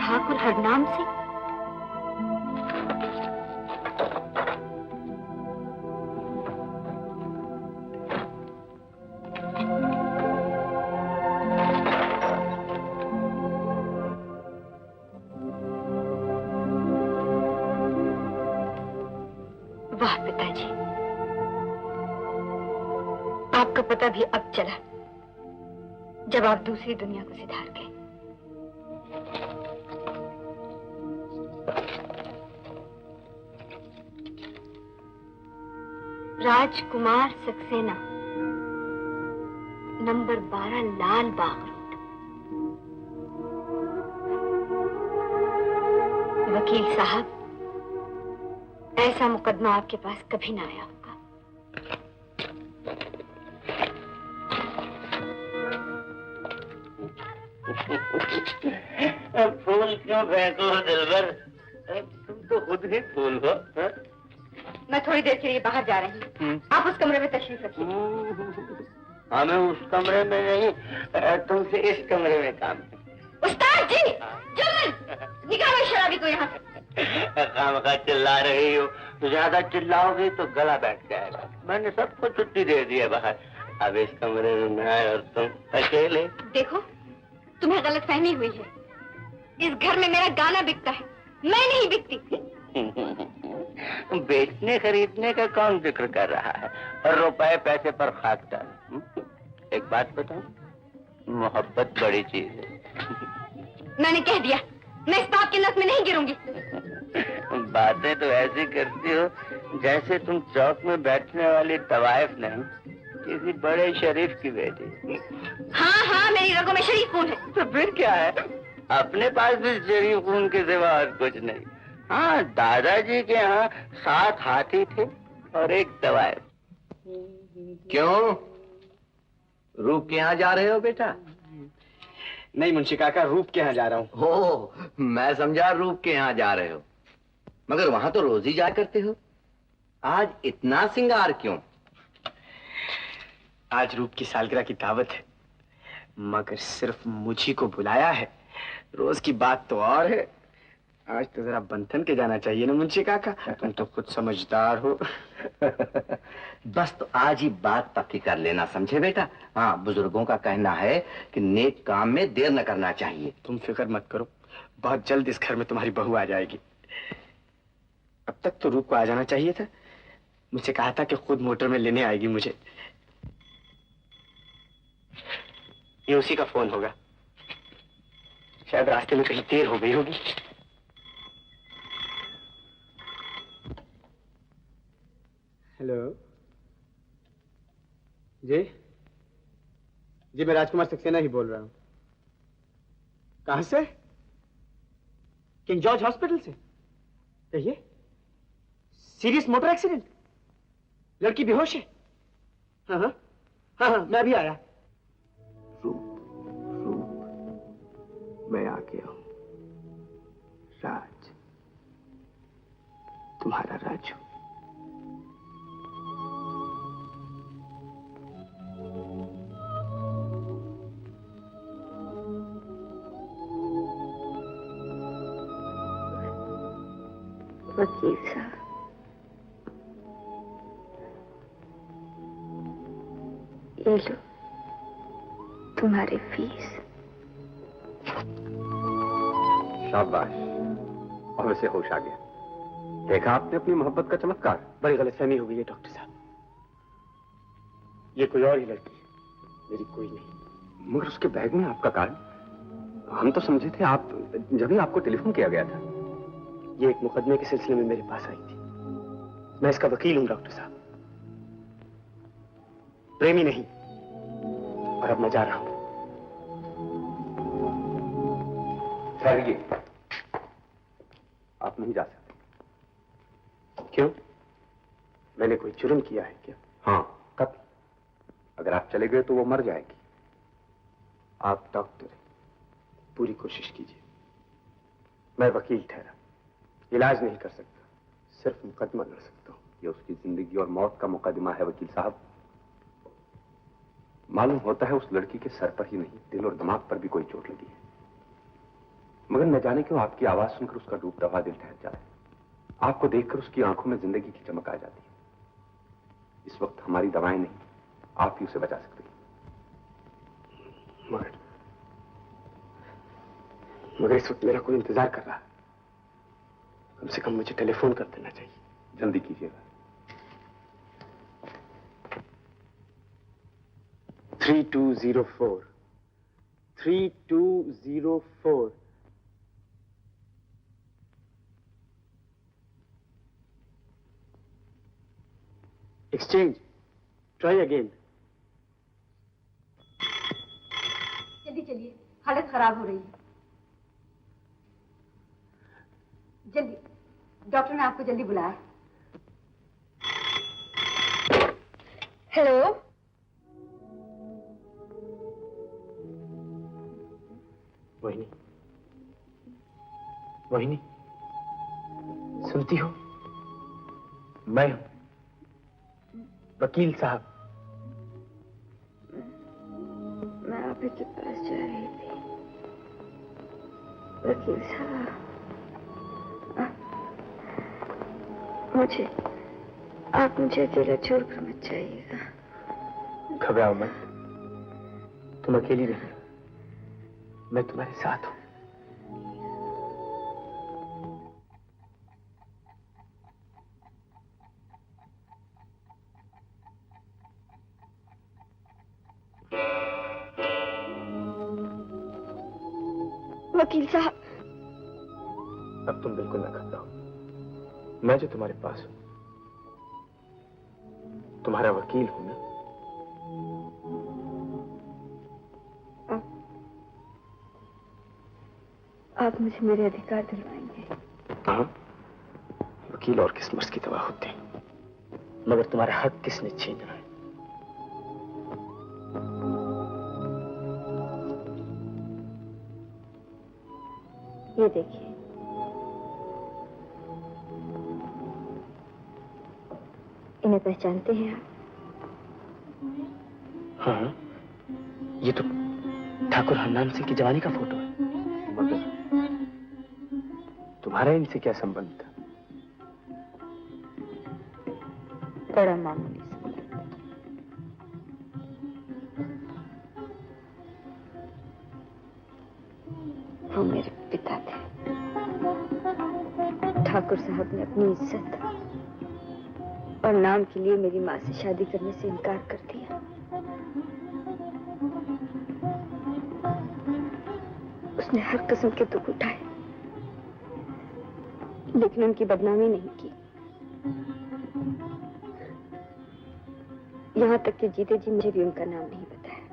ठाकुर हरनाम सिंह? वाह पिताजी, आपका पता भी अब चला जब आप दूसरी दुनिया को सिधार गए। राजकुमार सक्सेना, नंबर 12 लाल बाग रोड। वकील साहब, ऐसा मुकदमा आपके पास कभी ना आया होगा। फूल क्यों फेंको दिलबर, तुम तो खुद ही फूल हो। मैं थोड़ी देर के लिए बाहर जा रही हूँ, आप उस कमरे में तशरीफ रखिए। हमें उस कमरे में नहीं, तुमसे इस कमरे में काम है। उस्ताद जी, जुम्मन, निकालो शराबी को यहाँ से। खामखा चिल्ला रही हो, ज्यादा चिल्लाओगी तो गला बैठ जाएगा। मैंने सबको छुट्टी दे दी है बाहर, अब इस कमरे में मैं और तुम अकेले। देखो, तुम्हें गलतफहमी हुई है। इस घर में मेरा गाना बिकता है, मैं नहीं बिकती। बेचने खरीदने का कौन जिक्र कर रहा है, और रुपए पैसे पर खाक डाल। एक बात बताऊं, मोहब्बत बड़ी चीज है। मैंने कह दिया, मैं इस बात की नस में नहीं गिरूंगी। बातें तो ऐसी करती हो जैसे तुम चौक में बैठने वाली तवाइफ नहीं, किसी बड़े शरीफ की बेटी। हाँ हाँ, मेरी रगों में शरीफ खून है। तो फिर क्या है, अपने पास भी शरीफ खून के सिवा और कुछ नहीं। हाँ, दादाजी के यहाँ 7 हाथी थे और 1 तवाइफ। क्यों, रूप के यहाँ जा रहे हो बेटा? नहीं मुंशी काका, रूप के यहाँ जा रहा हूँ। हो, मैं समझा रूप के यहाँ जा रहे हो, मगर वहां तो रोज ही जाया करते हो। आज इतना सिंगार क्यों? आज रूप की सालगिरह की दावत है, मगर सिर्फ मुझी को बुलाया है। रोज की बात तो और है, आज तो जरा बंधन के जाना चाहिए ना मुंशी काका, तुम तो खुद समझदार हो। बस तो आज ही बात पक्की कर लेना, समझे बेटा? हाँ, बुजुर्गों का कहना है कि नेक काम में देर न करना चाहिए। तुम फिक्र मत करो, बहुत जल्द इस घर में तुम्हारी बहू आ जाएगी। अब तक तो रूप को आ जाना चाहिए था, मुझसे कहा था कि खुद मोटर में लेने आएगी मुझे। ये उसी का फोन होगा, शायद रास्ते में कहीं देर हो गई होगी। हेलो जी, जी मैं राजकुमार सक्सेना ही बोल रहा हूँ। कहाँ से? किंग जॉर्ज हॉस्पिटल से। कहिए, सीरियस मोटर एक्सीडेंट, लड़की बेहोश है? हाँ हाँ हाँ हाँ, मैं भी आया। मैं आ गया हूं। राज, तुम्हारा राजू। वकील साहब, ये लो तुम्हारी फीस। शाबाश, और वैसे होश आ गया। देखा आपने अपनी मोहब्बत का चमत्कार। बड़ी गलतफहमी हो गई है डॉक्टर साहब, ये कोई और ही लड़की है। मेरी कोई नहीं। मगर उसके बैग में आपका कार्ड, हम तो समझे थे आप, जब ही आपको टेलीफोन किया गया था। ये एक मुकदमे के सिलसिले में मेरे पास आई थी। मैं इसका वकील हूं डॉक्टर साहब, प्रेमी नहीं। और अब मैं जा रहा हूं। ठहरिए, आप नहीं जा सकते। क्यों? मैंने कोई जुर्म किया है क्या? हाँ। कब? अगर आप चले गए तो वो मर जाएगी। आप डॉक्टर हैं, पूरी कोशिश कीजिए। मैं वकील ठहरा, इलाज नहीं कर सकता, सिर्फ मुकदमा लड़ सकता हूं। ये उसकी जिंदगी और मौत का मुकदमा है वकील साहब। मालूम होता है उस लड़की के सर पर ही नहीं, दिल और दिमाग पर भी कोई चोट लगी है। मगर न जाने क्यों आपकी आवाज सुनकर उसका डूबता हुआ दिल ठहर जाता है। आपको देखकर उसकी आंखों में जिंदगी की चमक आ जाती है। इस वक्त हमारी दवाएं नहीं, आप ही उसे बचा सकते हैं। मगर इस वक्त मेरा कोई इंतजार कर रहा है। कम से कम मुझे टेलीफोन कर देना चाहिए। जल्दी कीजिएगा। 3204 3204। Exchange, try again. जल्दी चलिए, हालत खराब हो रही है। जल्दी, डॉक्टर ने आपको जल्दी बुलाया। हेलो, मोहिनी, मोहिनी, सुनती हो? मैं हूं वकील साहब। मैं आप ही के पास जा रही थी वकील साहब। आप मुझे अकेला छोड़कर मत जाइएगा। घबराओ मत, तुम अकेली नहीं, मैं तुम्हारे साथ हूं। वकील साहब, अब तुम बिल्कुल ना घबराओ। मैं जो तुम्हारे पास हूं, तुम्हारा वकील हूं ना। आप मुझे मेरे अधिकार दिलवाएंगे? हाँ, वकील और किस मर्ज की दवा होते हैं, मगर तुम्हारा हक किसने छीना है? ये देखिए, इन्हें पहचानते हैं आप? हाँ, ये तो ठाकुर हरनाम सिंह की जवानी का फोटो है। मगर तुम्हारा इनसे क्या संबंध था? बड़ा मामूली संबंध। वो मेरे पिता थे। ठाकुर साहब ने अपनी इज्जत और नाम के लिए मेरी माँ से शादी करने से इनकार कर दिया। उसने हर किस्म के दुख उठाए, लेकिन उनकी बदनामी नहीं की। यहाँ तक कि जीते जी मुझे भी उनका नाम नहीं बताया,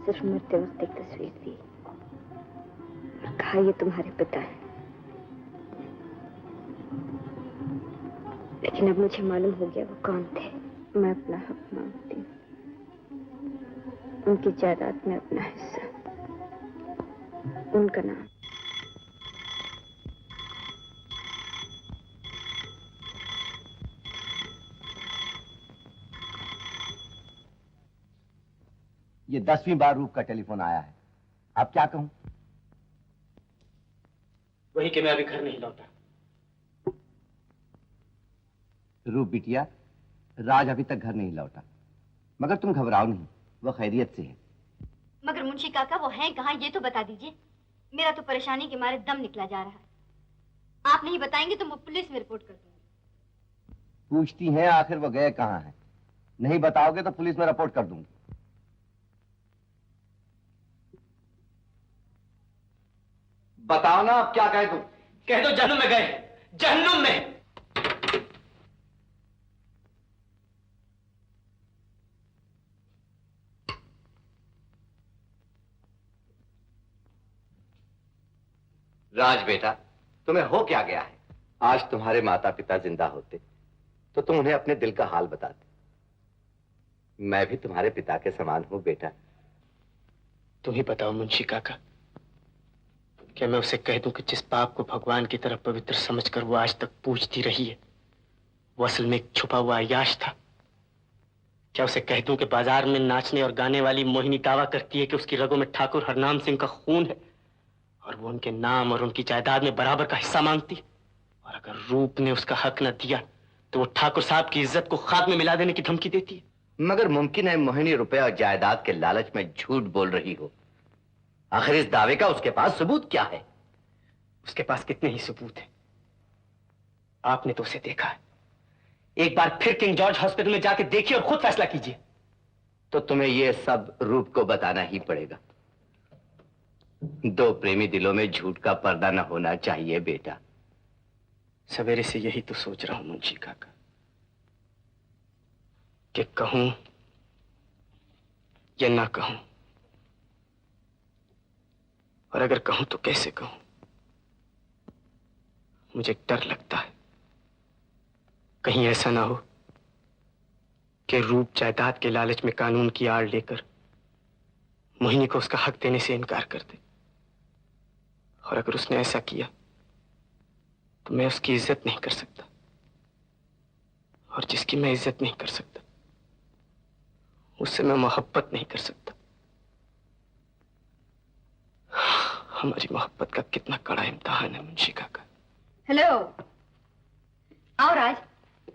सिर्फ मरते वक्त एक तस्वीर दी और कहा ये तुम्हारे पिता है। लेकिन अब मुझे मालूम हो गया वो कौन थे। मैं अपना हक मांगती हूँ, उनकी जायदाद में अपना हिस्सा, उनका नाम। ये 10वीं बार रूप का टेलीफोन आया है। अब क्या कहूं? वही कि मैं अभी घर नहीं लौटा। रूप बिटिया, राज अभी तक घर नहीं लौटा, मगर तुम घबराओ नहीं, वो खैरियत से है। मगर मुंशी काका वो हैं कहाँ, ये तो बता दीजिए। मेरा तो परेशानी के मारे दम निकला जा रहा है। आप नहीं बताएंगे तो मैं पुलिस में रिपोर्ट कर दूंगी। पूछती हैं आखिर वो गए कहाँ हैं? नहीं बताओगे तो पुलिस में रिपोर्ट कर दूंगी। बताओ ना, अब क्या कह दूं? कह दो जहन्नुम में गए, जहन्नुम में। राज बेटा, तुम्हें हो क्या गया है? आज तुम्हारे माता पिता जिंदा होते तो तुम उन्हें अपने दिल का हाल बताते। मैं भी तुम्हारे पिता के समान हूं बेटा। तुम ही बताओ मुंशी काका, क्या मैं उसे कह दूं कि जिस पाप को भगवान की तरफ पवित्र समझकर वो आज तक पूजती रही है, वो असल में एक छुपा हुआ अय्याश था? क्या उसे कह दूं कि बाजार में नाचने और गाने वाली मोहिनी दावा करती है कि उसकी रगों में ठाकुर हरनाम सिंह का खून है और वो उनके नाम और उनकी जायदाद में बराबर का हिस्सा मांगती, और अगर रूप ने उसका हक न दिया तो वो ठाकुर साहब की इज्जत को खाक में मिला देने की धमकी देती है? मगर मुमकिन है मोहिनी रुपए और जायदाद के लालच में झूठ बोल रही हो। आखिर इस दावे का उसके पास सबूत क्या है? उसके पास कितने ही सबूत हैं। आपने तो उसे देखा है। एक बार फिर किंग जॉर्ज हॉस्पिटल में जाके देखिए और खुद फैसला कीजिए। तो तुम्हें यह सब रूप को बताना ही पड़ेगा। दो प्रेमी दिलों में झूठ का पर्दा न होना चाहिए बेटा। सवेरे से यही तो सोच रहा हूं मुंशी काका कि कहूं या ना कहूं, और अगर कहूं तो कैसे कहूं। मुझे डर लगता है कहीं ऐसा ना हो कि रूप जायदाद के लालच में कानून की आड़ लेकर मोहिनी को उसका हक देने से इनकार कर दे, और अगर उसने ऐसा किया तो मैं उसकी इज्जत नहीं कर सकता, और जिसकी मैं इज्जत नहीं कर सकता उससे मैं मोहब्बत नहीं कर सकता। हमारी मोहब्बत का कितना कड़ा इम्तिहान है मुंशी काका। हेलो, आओ राज,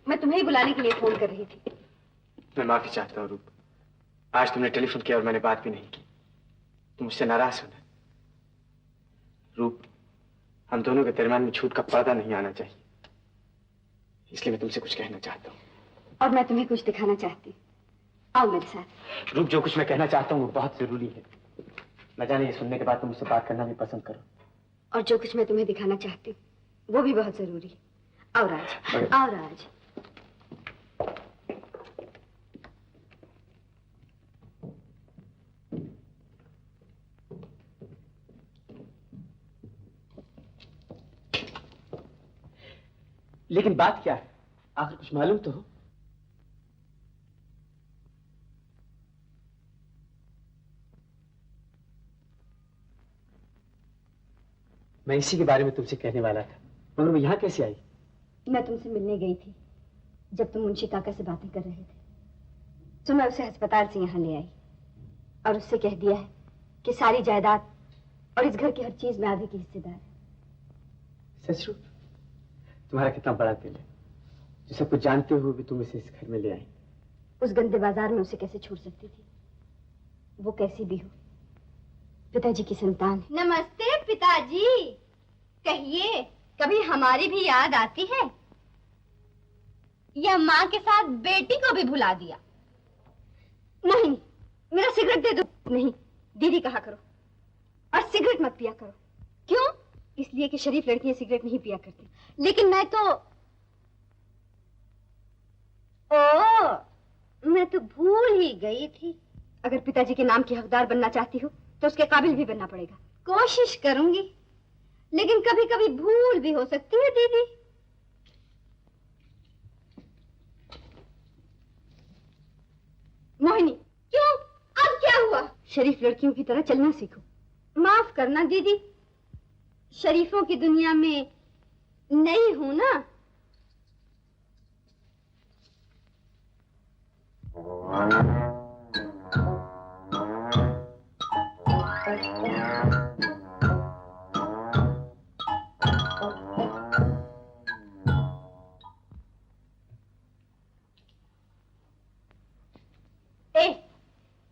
मैं तुम्हें ही बुलाने के लिए फोन कर रही थी। मैं माफी चाहता हूँ रूप, आज तुमने टेलीफोन किया और मैंने बात भी नहीं की। तुम मुझसे नाराज हो ना रूप? हम दोनों के दरमियान में झूठ का पर्दा नहीं आना चाहिए, इसलिए मैं तुमसे कुछ कहना चाहता हूँ। और मैं तुम्हें कुछ दिखाना चाहती हूँ। आओ मेरे साथ। रूप, जो कुछ मैं कहना चाहता हूँ वो बहुत जरूरी है। न जाने ये सुनने के बाद तुम मुझसे बात करना भी पसंद करो। और जो कुछ मैं तुम्हें दिखाना चाहती हूँ वो भी बहुत जरूरी है। आओ राज, आओ राज। लेकिन बात क्या है? आखिर कुछ मालूम तो हो। मैं इसी के बारे में तुमसे कहने वाला था, मगर वो यहाँ कैसे आई? मैं तुमसे मिलने गई थी जब तुम मुंशी काका से बातें कर रहे थे, तो मैं उसे अस्पताल से यहाँ ले आई और उससे कह दिया है कि सारी जायदाद और इस घर की हर चीज में आधे की हिस्सेदार है। सच रूप? तुम्हारा कितना बड़ा दिल है, जो सब कुछ जानते हुए भी तुम इसे इस घर में ले आई। उस गंदे बाजार में उसे कैसे छोड़ सकती थी? वो कैसी भी हो, पिताजी की संतान है। नमस्ते पिताजी। कहिए, कभी हमारी भी याद आती है या माँ के साथ बेटी को भी भुला दिया? नहीं, मेरा सिगरेट दे दो। नहीं, दीदी कहा करो, और सिगरेट मत पिया करो। क्यों? इसलिए कि शरीफ लड़कियां सिगरेट नहीं पिया करती। लेकिन मैं तो भूल ही गई थी। अगर पिताजी के नाम की हकदार बनना चाहती हो तो उसके काबिल भी बनना पड़ेगा। कोशिश करूंगी, लेकिन कभी कभी भूल भी हो सकती है दीदी। मोहिनी, क्यों? अब क्या हुआ? शरीफ लड़कियों की तरह चलना सीखो। माफ करना दीदी, शरीफों की दुनिया में नहीं हूं ना।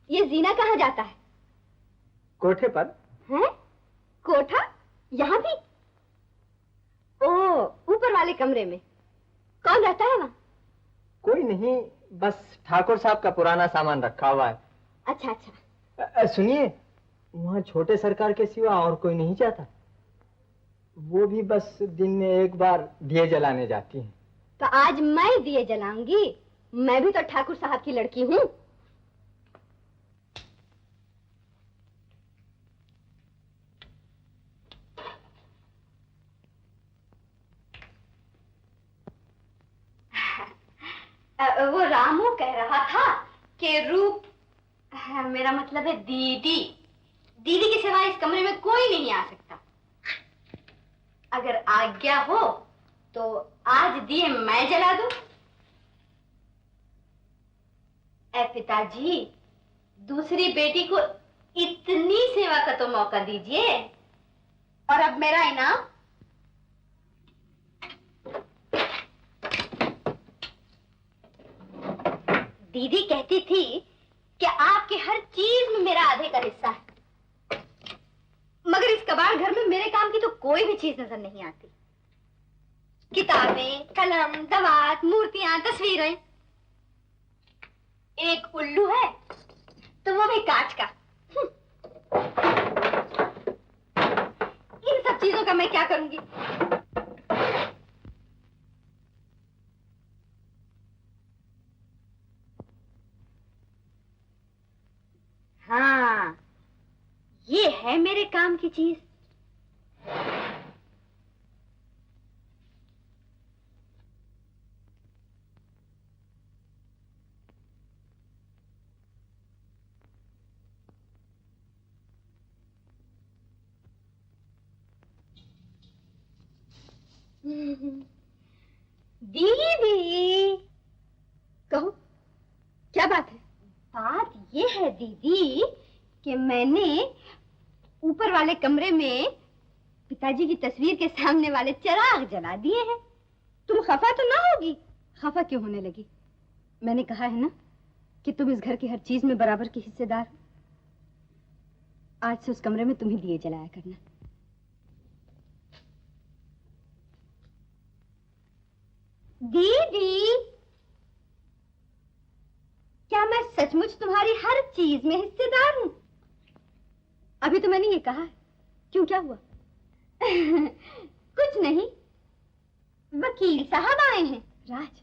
ये जीना कहाँ जाता है? कोठे पर। हैं? कोठा? यहाँ भी? ओ, ऊपर वाले कमरे में। कौन रहता है वहाँ? कोई नहीं, बस ठाकुर साहब का पुराना सामान रखा हुआ है। अच्छा अच्छा। सुनिए, वहाँ छोटे सरकार के सिवा और कोई नहीं जाता? वो भी बस दिन में एक बार दिए जलाने जाती हैं। तो आज मैं दिए जलाऊंगी। मैं भी तो ठाकुर साहब की लड़की हूँ। वो रामू कह रहा था कि रूप, मेरा मतलब है दीदी, दीदी के सिवा इस कमरे में कोई नहीं आ सकता। अगर आज्ञा हो तो आज दिए मैं जला दूं। ए पिताजी, दूसरी बेटी को इतनी सेवा का तो मौका दीजिए। और अब मेरा इनाम। दीदी कहती थी कि आपके हर चीज में मेरा आधे का हिस्सा है, मगर इस कबाड़ घर में मेरे काम की तो कोई भी चीज नजर नहीं आती। किताबें, कलम, दवात, मूर्तियां, तस्वीरें। एक उल्लू है तो वो भी कांच का। इन सब चीजों का मैं क्या करूंगी? हाँ, ये है मेरे काम की चीज। दीदी, कहो क्या बात है? बात ये है दीदी कि मैंने ऊपर वाले कमरे में पिताजी की तस्वीर के सामने वाले चिराग जला दिए हैं। तुम खफा तो ना होगी? खफा क्यों होने लगी? मैंने कहा है ना कि तुम इस घर की हर चीज में बराबर की हिस्सेदार हो। आज से उस कमरे में तुम ही दिए जलाया करना। दीदी, क्या मैं सचमुच तुम्हारी हर चीज में हिस्सेदार हूं? अभी तो मैंने ये कहा है। क्यों, क्या हुआ? कुछ नहीं, वकील साहब आए हैं। राज,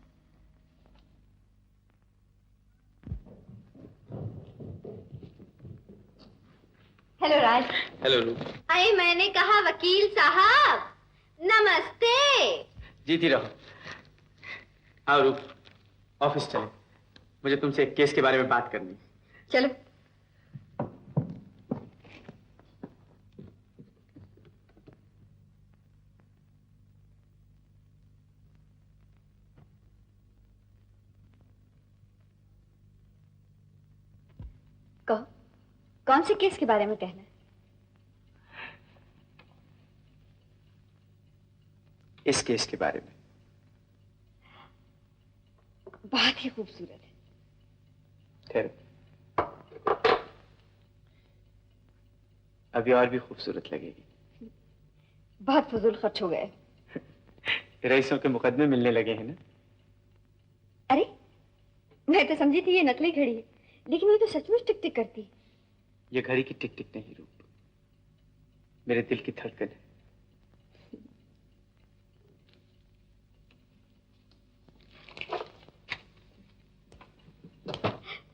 हेलो राज। हेलो रूप। अरे मैंने कहा वकील साहब, नमस्ते। जीती रहो। आओ रूप, ऑफिस चले। मुझे तुमसे एक केस के बारे में बात करनी है। चलो। कहो, कौन से केस के बारे में कहना है? इस केस के बारे में। बहुत ही खूबसूरत है। ठहरो, अभी और भी खूबसूरत लगेगी। बहुत फजूल खर्च हो गए। रईसों के मुकदमे मिलने लगे हैं ना? अरे, मैं तो समझी थी ये नकली घड़ी है, लेकिन ये तो सचमुच टिक टिक करती है। ये घड़ी की टिक टिक नहीं रूप, मेरे दिल की धड़कन है।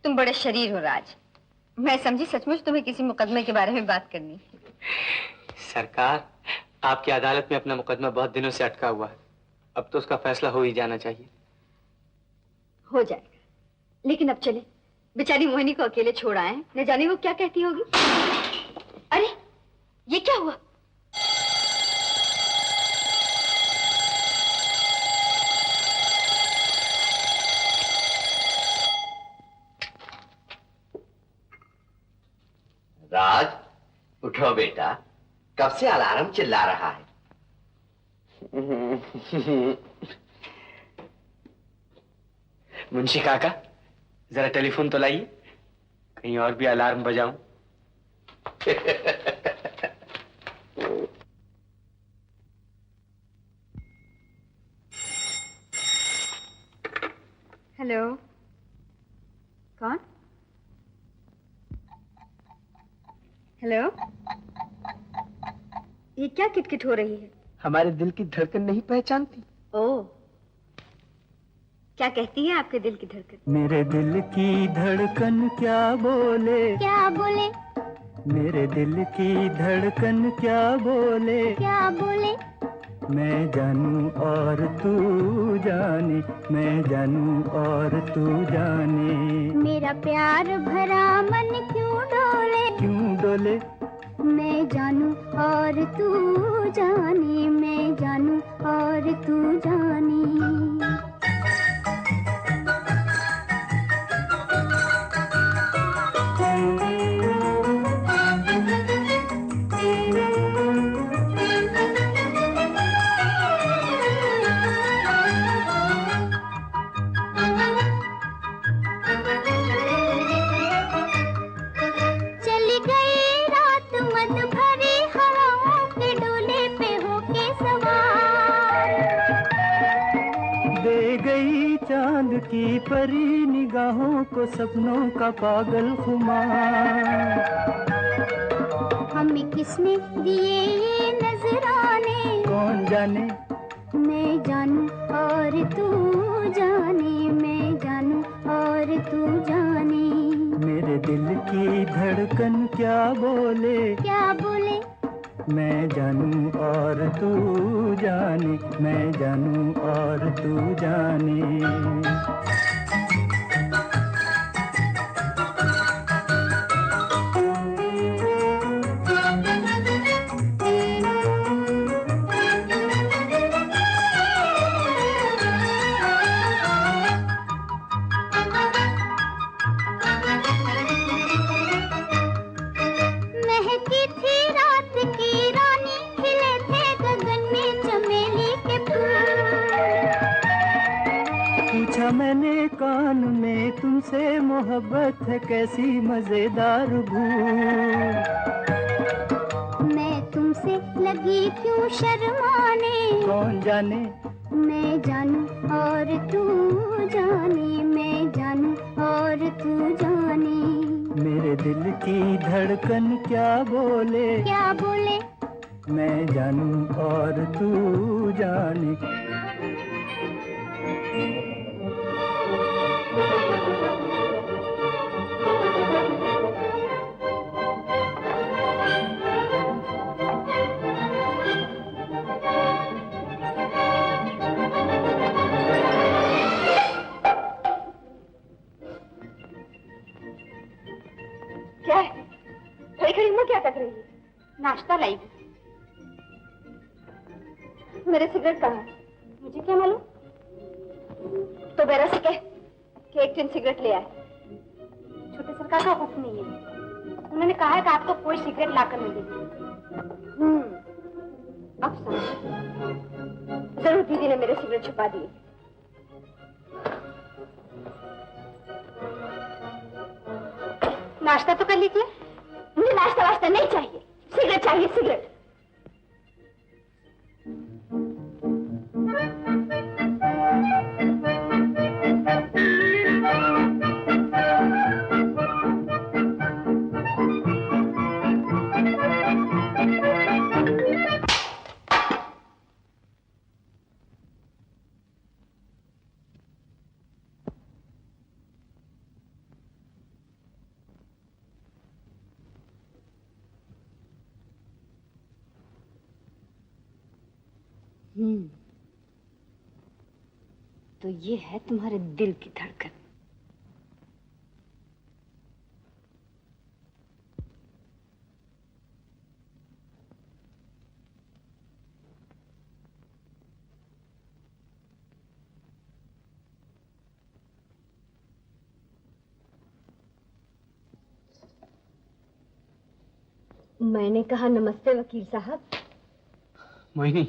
तुम बड़े शरीर हो राज। मैं समझी सचमुच तुम्हें किसी मुकदमे के बारे में बात करनी है। सरकार, आपकी अदालत में अपना मुकदमा बहुत दिनों से अटका हुआ है। अब तो उसका फैसला हो ही जाना चाहिए। हो जाएगा, लेकिन अब चले। बेचारी मोहिनी को अकेले छोड़ आए, न जाने वो क्या कहती होगी। अरे, ये क्या हुआ? राज, उठो बेटा, कब से अलार्म चिल्ला रहा है? मुंशी काका, जरा टेलीफोन तो लाइए, कहीं और भी अलार्म बजाऊं। हेलो, कौन? हेलो, ये क्या किटकिट हो रही है? हमारे दिल की धड़कन नहीं पहचानती? ओह, क्या कहती है आपके दिल की धड़कन? मेरे दिल की धड़कन क्या बोले? क्या बोले? मेरे दिल की धड़कन क्या बोले? क्या बोले? मैं जानूं और तू जाने, मैं जानूं और तू जाने। मेरा प्यार भरा मन क्यों डोले? क्यों डोले? मैं जानूं और तू जाने, मैं जानूं और तू जाने। चली गई रात मत भरी हवाओं के डोले पे होके सवार। दे गई चांद की परी निगाहों को सपनों का पागल खुमार। हमें किसने दिए ये नजराने? कौन जाने? मैं जानूं और तू जाने, मैं जानूं और तू जाने। मेरे दिल की धड़कन क्या बोले? क्या बोले? मैं जानूं और तू जाने, मैं जानूं और तू जाने। महकी थी रात की रानी, खिले थे गगन में चमेली के फूल। पूछा मैंने कान में तुमसे, मोहब्बत है कैसी मजेदार भूल। मैं तुमसे लगी क्यों शर्माने? कौन जाने? मैं जानूं और तू जाने, मैं जानूं और तू जाने। मेरे दिल की धड़कन क्या बोले? क्या बोले? मैं जानूं और तू जाने। क्या है? खड़ी खड़ी मुंह क्या कर रही है? नाश्ता लाई हूँ। मेरे सिगरेट कहाँ है? मुझे क्या मालूम? तो बेरा से कह कि एक टिन सिगरेट ले आए। छोटे सरकार का हुक्म नहीं है। उन्होंने कहा है कि आपको कोई सिगरेट लाकर नहीं देगी। अब समझ। जरूर दीदी ने मेरे सिगरेट छुपा दिए। नाश्ता तो कर लीजिए। मुझे नाश्ता वास्ता नहीं चाहिए, सिगरेट चाहिए, सिगरेट। तो ये है तुम्हारे दिल की धड़कन। मैंने कहा नमस्ते वकील साहब। मोहिनी,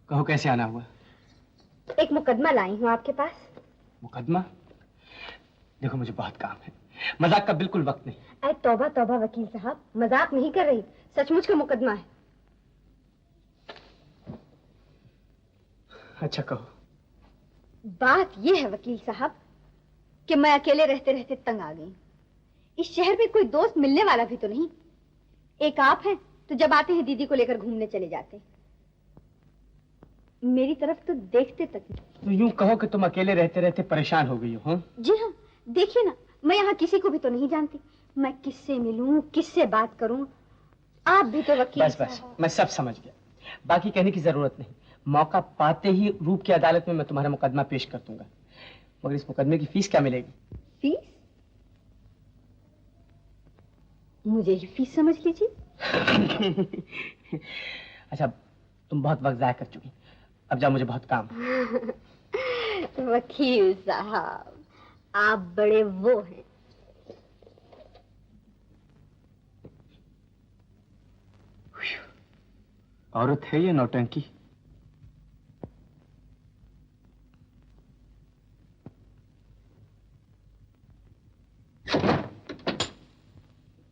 कहो कैसे आना हुआ? एक मुकदमा लाई हूँ आपके पास। मुकदमा? देखो मुझे बहुत काम है, मजाक का बिल्कुल वक्त नहीं। अरे तौबा तौबा वकील साहब, मजाक नहीं कर रही, सचमुच का मुकदमा है। अच्छा कहो। बात यह है वकील साहब कि मैं अकेले रहते रहते तंग आ गई। इस शहर में कोई दोस्त मिलने वाला भी तो नहीं। एक आप हैं तो जब आते हैं दीदी को लेकर घूमने चले जाते हैं। मेरी तरफ तो देखते तक नहीं। तो यूं कहो कि तुम अकेले रहते रहते परेशान हो गई हो। हाँ? जी हाँ, देखिए ना, मैं यहाँ किसी को भी तो नहीं जानती। मैं किससे मिलूं, किससे बात करूं? आप भी तो वकील। बस मैं सब समझ गया, बाकी कहने की जरूरत नहीं। मौका पाते ही रूप की अदालत में मैं तुम्हारा मुकदमा पेश कर दूंगा। मगर इस मुकदमे की फीस क्या मिलेगी? फीस? मुझे ही फीस समझ लीजिए। अच्छा, तुम बहुत वक्त जाया कर चुकी, अब जाओ, मुझे बहुत काम। वकील साहब, आप बड़े वो हैं। औरत है ये नौटंकी।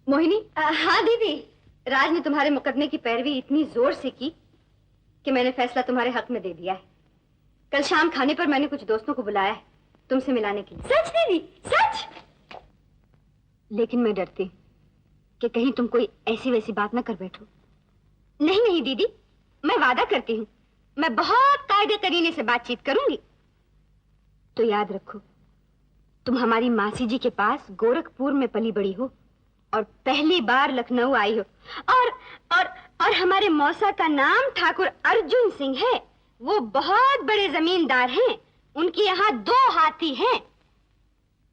मोहिनी। हाँ दीदी, राज ने तुम्हारे मुकदमे की पैरवी इतनी जोर से की कि मैंने फैसला तुम्हारे हक में दे दिया है। कल शाम खाने पर मैंने कुछ दोस्तों को बुलाया है तुमसे मिलाने के लिए। सच दीदी, सच? लेकिन मैं डरती कि कहीं तुम कोई ऐसी वैसी बात ना कर बैठो। नहीं नहीं दीदी, मैं वादा करती हूँ, मैं बहुत कायदे करीने से बातचीत करूंगी। तो याद रखो, तुम हमारी मासी जी के पास गोरखपुर में पली बड़ी हो और पहली बार लखनऊ आई हो। और हमारे मौसा का नाम ठाकुर अर्जुन सिंह है। वो बहुत बड़े जमींदार हैं। उनके यहाँ 2 हाथी हैं।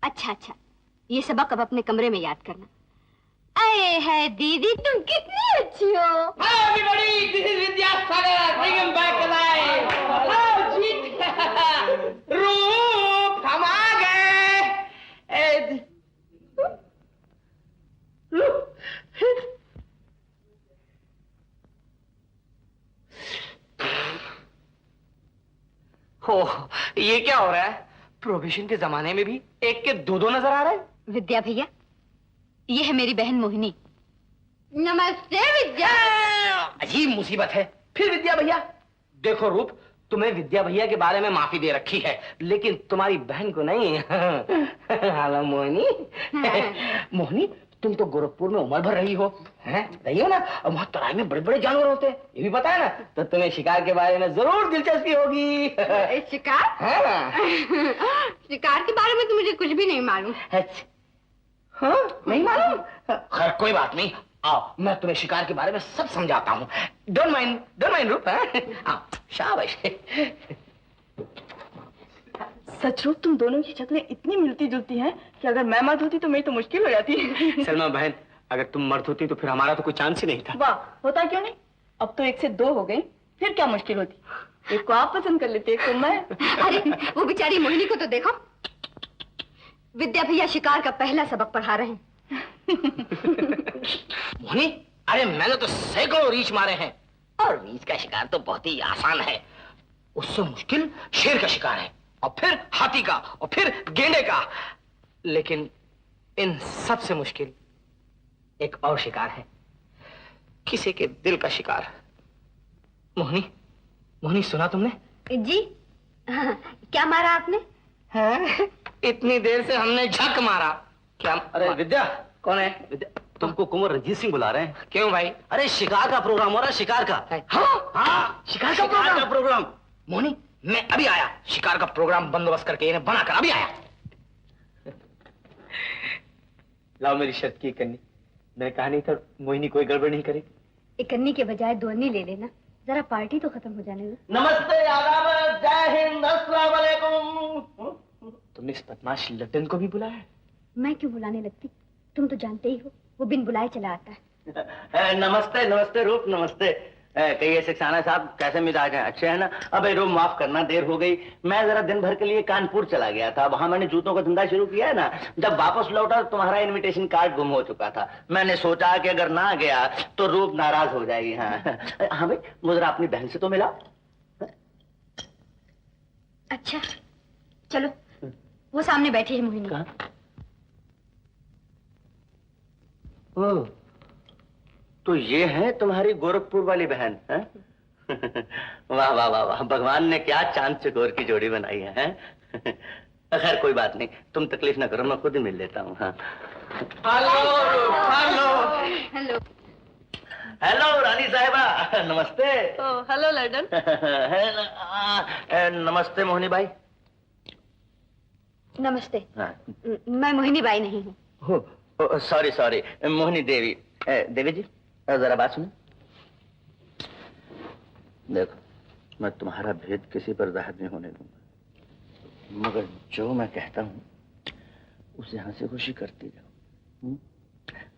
अच्छा, ये सबक अब अपने कमरे में याद करना। अरे है दीदी, तुम कितनी अच्छी हो। Hello everybody, this is Vidyasagar. Bring him back alive. Hello जीत। रूप हम आ गए। हो, ये क्या हो रहा है? प्रोहिबिशन के जमाने में भी एक के 2 नजर आ रहे हैं। विद्या भैया, ये है मेरी बहन मोहिनी। नमस्ते विद्या। अजीब मुसीबत है। फिर विद्या भैया। देखो रूप, तुम्हें विद्या भैया के बारे में माफी दे रखी है, लेकिन तुम्हारी बहन को नहीं। हेलो मोहिनी। मोहिनी, तुम तो गोरखपुर में उम्र भर रही हो, हैं? रही हो ना? और वहाँ तराई में बड़े बड़े जानवर होते हैं, ये भी पता है ना? तो तुम्हें शिकार के बारे में जरूर दिलचस्पी होगी। शिकार? हाँ। शिकार के बारे में तो मुझे कुछ भी नहीं मालूम। हाँ, नहीं मालूम? खैर कोई बात नहीं, आओ मैं तुम्हें शिकार के बारे में सब समझाता हूँ। डोंट माइंड रूप। आओ, शाबाश। सच रूप, तुम दोनों की शक्लें इतनी मिलती जुलती हैं कि अगर मैं मर्द होती तो मेरी तो मुश्किल हो जाती। सलमा बहन, अगर तुम मर्द होती तो फिर हमारा तो कोई चांस ही नहीं था। वाह, होता क्यों नहीं? अब तो 1 से 2 हो गई, फिर क्या मुश्किल होती? एक को आप पसंद कर लेते, एक को मैं। अरे वो बेचारी मोहिनी को तो देखो, विद्या भैया शिकार का पहला सबक पढ़ा रहे हैं। मोहिनी, अरे मैंने तो सैकड़ों रीछ मारे हैं, और रीछ का शिकार तो बहुत ही आसान है। उससे मुश्किल शेर का शिकार है, और फिर हाथी का, और फिर गेंडे का। लेकिन इन सब से मुश्किल एक और शिकार है, किसी के दिल का शिकार। मोहिनी, सुना तुमने? जी हाँ, क्या मारा आपने? हाँ, इतनी देर से हमने झक मारा। क्या? अरे विद्या। कौन है? विद्या, तुमको कुंवर रंजीत सिंह बुला रहे हैं। क्यों भाई? अरे शिकार का प्रोग्राम हो रहा है, शिकार का। हाँ, शिकार का प्रोग्राम। मोहिनी, मैं अभी आया, शिकार का प्रोग्राम बंदोबस्त करके इन्हें बनाकर अभी आया। लाओ मेरी शर्त की कन्नी। मैंने कहा नहीं था मोहिनी कोई गड़बड़ नहीं करेगी। एक कन्नी के बजाय 2 अन्नी ले लेना, जरा पार्टी तो खत्म हो जाने दो। नमस्ते, आदाब, जय हिंद, अस्सलाम वालेकुम। तुमने इस बदमाश लटन को भी बुलाया? मैं क्यों बुलाने लगती? तुम तो जानते ही हो, वो बिन बुलाए चला आता है। नमस्ते रूप, नमस्ते। कहिए सक्सेना साहब, कैसे मिजाज हैं? अच्छे हैं ना? अबे रूप, माफ करना, देर हो गई। मैं जरा दिन भर के लिए कानपुर चला गया था, वहां मैंने जूतों का धंधा शुरू किया है ना। जब वापस लौटा तो तुम्हारा इनविटेशन कार्ड गुम हो चुका था। मैंने सोचा कि अगर ना गया तो रूप नाराज हो जाएगी। हाँ भाई, वो जरा अपनी बहन से तो मिला। अच्छा चलो, वो सामने बैठी है मोहिनी। ओह, तो ये है तुम्हारी गोरखपुर वाली बहन है? वाह वाह वाह वाह, भगवान ने क्या चांद चकोर की जोड़ी बनाई है, हैं? खैर कोई बात नहीं, तुम तकलीफ ना करो, मैं खुद ही मिल लेता हूँ। हाँ हेलो हेलो हेलो हेलो रानी साहिबा, नमस्ते। हेलो लर्डन। नमस्ते मोहिनी बाई। नमस्ते। हाँ। मैं मोहिनी बाई नहीं हूँ। सॉरी सॉरी, मोहिनी देवी। देवी जी जरा बात सुनो। देखो, मैं तुम्हारा भेद किसी पर जाहिर नहीं होने दूंगा, मगर जो मैं कहता हूँ उसे हंसी खुशी करती जाओ,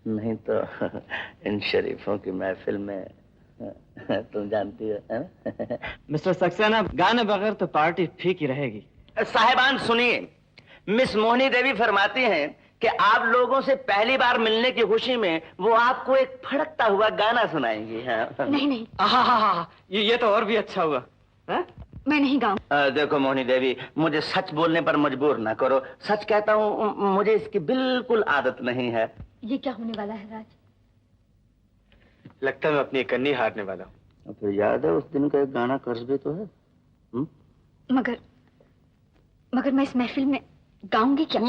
नहीं तो इन शरीफों की महफिल में तुम जानती हो। मिस्टर सक्सेना, गाने बगैर तो पार्टी फीकी रहेगी। साहिबान सुनिए, मिस मोहिनी देवी फरमाती हैं कि आप लोगों से पहली बार मिलने की खुशी में वो आपको एक फड़कता हुआ गाना सुनाएंगी। हाँ। नहीं नहीं, ये तो और भी अच्छा हुआ। हा? मैं नहीं गाऊं। देखो मोहिनी देवी, मुझे सच बोलने पर मजबूर ना करो, सच कहता हूँ मुझे इसकी बिल्कुल आदत नहीं है। ये क्या होने वाला है राज? लगता है मैं अपनी एक कन्नी हारने वाला हूँ। फिर याद है उस दिन का एक गाना कर्ज भी तो है। मगर मैं इस महफिल में गाऊंगी क्या?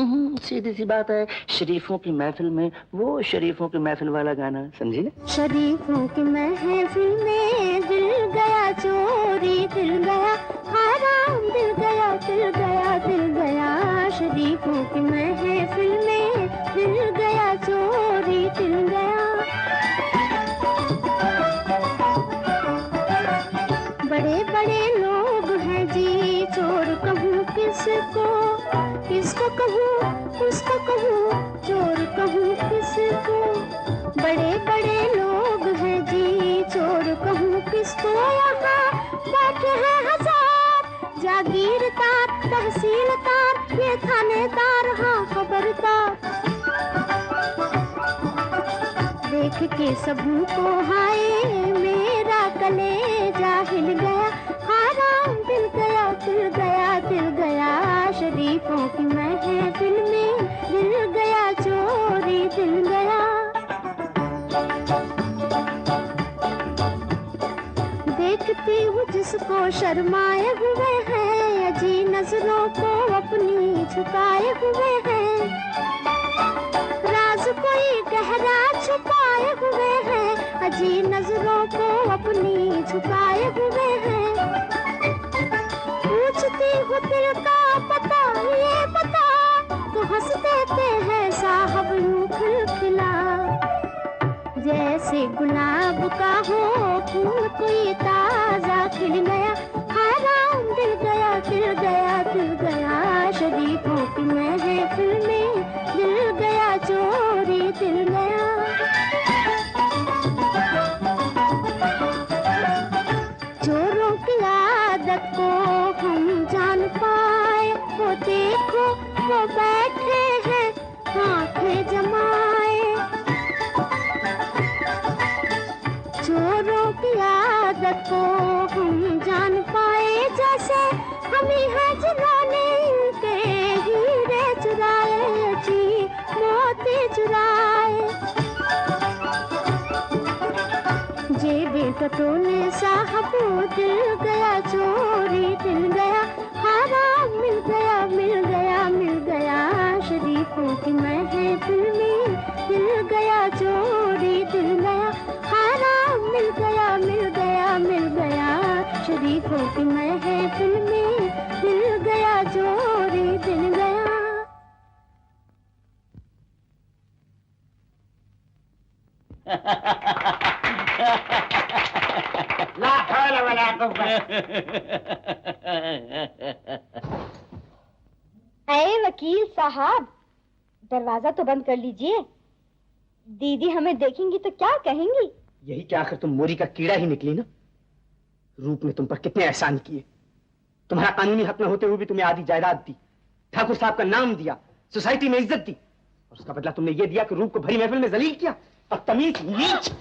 सीधी सी बात है, शरीफों की महफिल में वो शरीफों की महफिल वाला गाना, समझी ना? शरीफों की महफिल में दिल गया चोरी, दिल गया हराम, दिल गया दिल गया दिल गया। शरीफों की महफिल में दिल गया चोरी, दिल गया। बड़े बड़े लोग हैं जी, चोर कहूँ किसको, किसको कहूँ, किसको कहूँ, चोर कहूँ किसको। बड़े बड़े लोग हैं जी, चोर कहूँ किसको। यहाँ बैठे हैं हजार जागीरदार, तहसीलदार, ये थानेदार, हाँ खबरदार। देख के सबको हाय मेरा कलेजा हिल गया, हराम दिल गया दिल गया दिल गया। शरीफों की महफिल में दिल गया चोरी, दिल गया। देखती हूँ जिसको शर्माए हुए हैं, अजी नजरों को अपनी झुकाए हुए हैं। राज कोई गहरा छुपाए हुए हैं, अजी नजरों को अपनी झुकाए हुए हैं। पूछती हूँ दिल का पता, ये पता, तो हंस देते हैं साहब यूं खिलखिला। जैसे गुलाब का हो फूल कोई ताजा खिल गया, हराम दिल गया दिल गया दिल गया। शरीफों की महफिल में दिल गया चोरी, दिल गया। चोरों की आदत को हम जान पाए, वो देखो वो बैठे हैं आंखें जमाए। चोरों की आदत को हम जान पाए, जैसे हम ही हैं जिन्होंने इनके हीरे चुराए जी, मोती चुराए। जेबें टटोले साहब दिल गया चोरी, दिल गया हराम, मिल गया मिल गया मिल गया। शरीफों की महफिल में दिल गया चोरी, दिल गया हराम, मिल गया मिल गया मिल गया। शरीफों की महफिल में दिल गया चोरी, दिल गया। ला हौला वला कुव्वत। अरे वकील साहब, दरवाजा तो बंद कर लीजिए। दीदी हमें देखेंगी तो क्या कहेंगी? यही क्या, आखिर तुम मोरी का कीड़ा ही निकली ना। रूप ने तुम पर कितने एहसान किए, तुम्हारा कानूनी हक न होते हुए भी तुम्हें आधी जायदाद दी, ठाकुर साहब का नाम दिया, सोसाइटी में इज्जत दी, और उसका बदला तुमने ये दिया कि रूप को भरी महफिल में जलील किया। और तमीज नीच।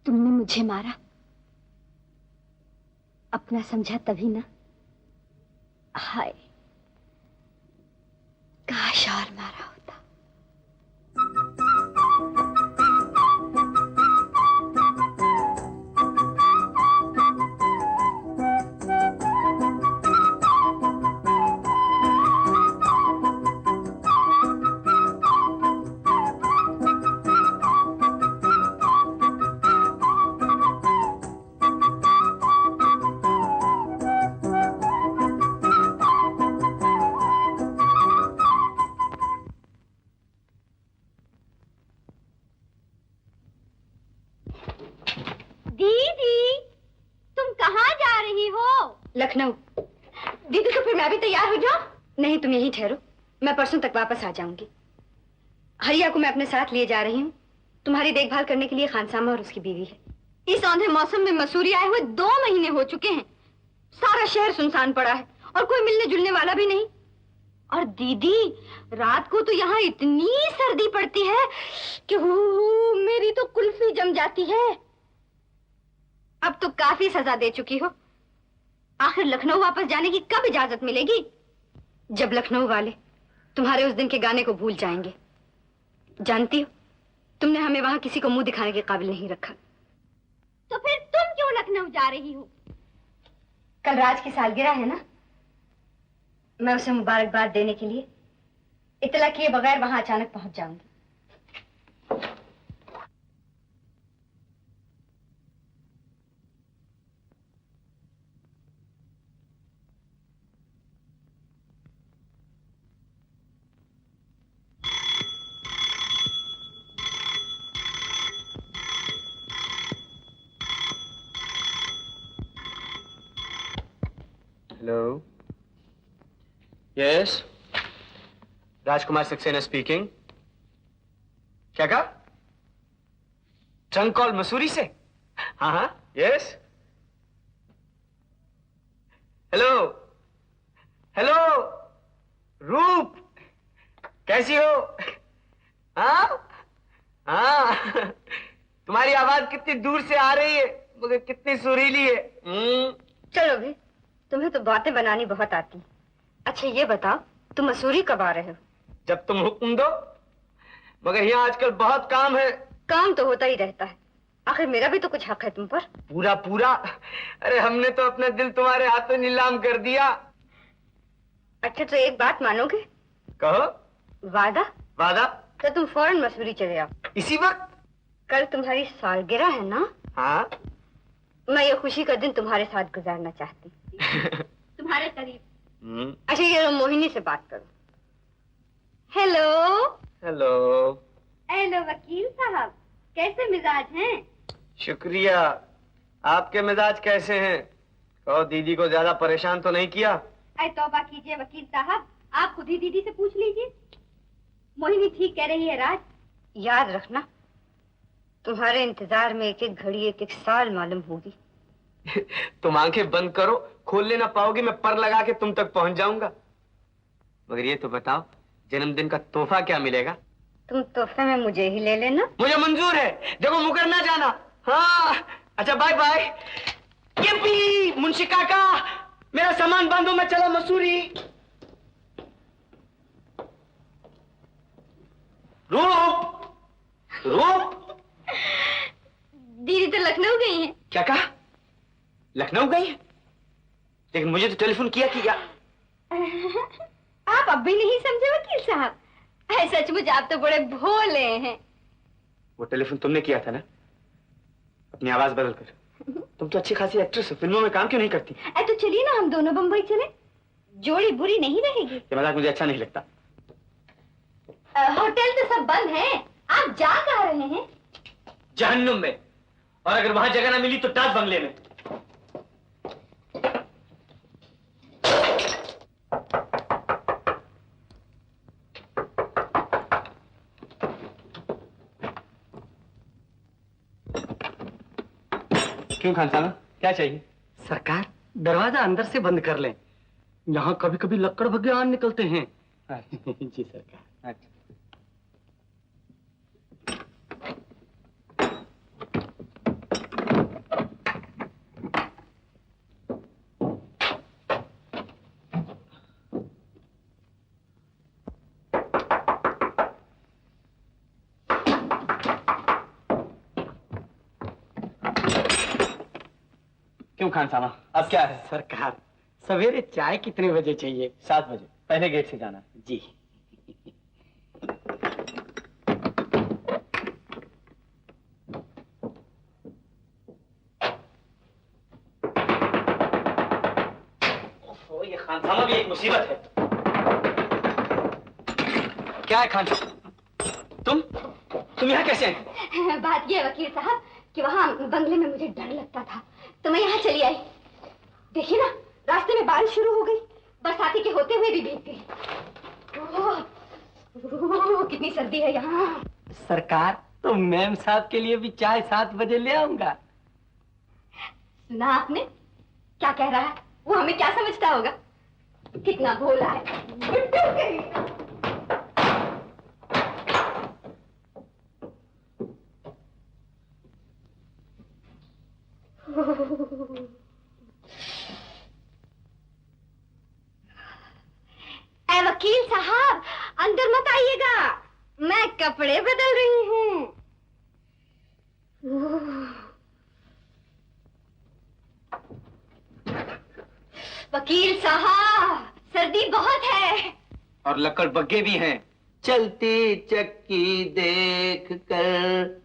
तुमने मुझे मारा, अपना समझा तभी ना। हाय, काश और मारा होता। लखनऊ। दीदी तो फिर मैं भी तैयार हो जाऊं? नहीं, तुम यहीं ठहरो, मैं परसों तक वापस आ जाऊंगी। हरिया को मैं अपने साथ लिए जा रही हूँ। तुम्हारी देखभाल करने के लिए खानसामा और उसकी बीवी है। इस औंधे मौसम में मसूरी आए हुए 2 महीने हो चुके हैं। सारा शहर सुनसान पड़ा है और कोई मिलने जुलने वाला भी नहीं। और दीदी, रात को तो यहाँ इतनी सर्दी पड़ती है कि मेरी तो कुल्फी जम जाती है। अब तो काफी सजा दे चुकी हो। आखिर लखनऊ वापस जाने की कब इजाजत मिलेगी? जब लखनऊ वाले तुम्हारे उस दिन के गाने को भूल जाएंगे। जानती हो, तुमने हमें वहां किसी को मुंह दिखाने के काबिल नहीं रखा। तो फिर तुम क्यों लखनऊ जा रही हो? कल राज की सालगिरह है ना, मैं उसे मुबारकबाद देने के लिए इतला किए बगैर वहां अचानक पहुंच जाऊंगी। हेलो, यस, राजकुमार सक्सेना स्पीकिंग। क्या कहा? ट्रंक कॉल मसूरी से? हाँ हाँ, यस। हेलो हेलो, रूप, कैसी हो? हाँ हाँ, तुम्हारी आवाज कितनी दूर से आ रही है, मगर कितनी सुरीली है। चलो भी, तुम्हें तो बातें बनानी बहुत आती। अच्छा ये बताओ, तुम मसूरी कब आ रहे हो? जब तुम हुक्म दो, मगर यहाँ आजकल बहुत काम है। काम तो होता ही रहता है, आखिर मेरा भी तो कुछ हक है तुम पर। पूरा पूरा। अरे हमने तो अपना दिल तुम्हारे हाथों नीलाम कर दिया। अच्छा तो एक बात मानोगे? कहो। वादा? वादा? तो तुम फौरन मसूरी चले आओ। इसी वक्त? कल तुम्हारी सालगिरह है ना? हाँ। मैं ये खुशी का दिन तुम्हारे साथ गुजारना चाहती। तुम्हारे करीब। अच्छा ये लो, मोहिनी से बात करो। हेलो। हेलो। हेलो वकील साहब, कैसे मिजाज हैं? शुक्रिया। आपके मिजाज कैसे हैं? कहो, दीदी को ज्यादा परेशान तो नहीं किया? अरे तौबा कीजिए वकील साहब, आप खुद ही दीदी से पूछ लीजिए। मोहिनी ठीक कह रही है राज। याद रखना, तुम्हारे इंतजार में एक एक घड़ी एक एक साल मालूम होगी। तुम आंखें बंद करो, खोलने ना पाओगी, मैं पर लगा के तुम तक पहुंच जाऊंगा। मगर ये तो बताओ, जन्मदिन का तोहफा क्या मिलेगा? तुम तोहफे में मुझे ही ले लेना। मुझे मंजूर है, देखो मुकर ना जाना। हाँ अच्छा, बाय बाय। ये मुंशी काका, मेरा सामान बांधो, मैं चला मसूरी। रूप, रूप। दीदी तो लखनऊ गई हैं। क्या कहा? लखनऊ गई है? लेकिन मुझे तो टेलीफोन किया कि क्या? आप अब भी नहीं समझे वकील साहब? सचमुच आप तो बड़े भोले हैं। वो टेलीफोन तुमने किया था ना, अपनी आवाज बदल कर। तुम तो अच्छी खासी एक्ट्रेस हो, फिल्मों में काम क्यों नहीं करती? तो चलिए ना, हम दोनों बम्बई चले, जोड़ी बुरी नहीं रहेगी। ये मजाक मुझे अच्छा नहीं लगता। होटल तो सब बंद हैं, आप जा कहाँ रहे हैं? जहन्नुम में, और अगर वहां जगह ना मिली तो ताज बंगले में। क्यों खानसामा, क्या चाहिए? सरकार, दरवाजा अंदर से बंद कर लें, यहाँ कभी कभी लक्कड़ भगवान निकलते हैं। जी सरकार। अच्छा। क्यों खान सामा, अब क्या है? सरकार, सवेरे चाय कितने बजे चाहिए? 7 बजे, पहले गेट से जाना। जी। ये खान सामा भी एक मुसीबत है। क्या है खान सामा? तुम यहाँ कैसे हैं? बात ये वकील साहब कि वहाँ बंगले में मुझे डर लगता था तो मैं यहाँ चली आई। देखिए ना, रास्ते में बारिश शुरू हो गई, बरसाती के होते हुए भी भीग गई। कितनी सर्दी है यहाँ। सरकार, तो मैम साहब के लिए भी चाय 7 बजे ले आऊंगा। सुना आपने क्या कह रहा है? वो हमें क्या समझता होगा? कितना भोला है। बुड्ढू कहीं। ऐ वकील साहब, अंदर मत आइएगा, मैं कपड़े बदल रही हूँ। वकील साहब, सर्दी बहुत है और लकड़ बग्गे भी हैं। चलती चक्की देख कर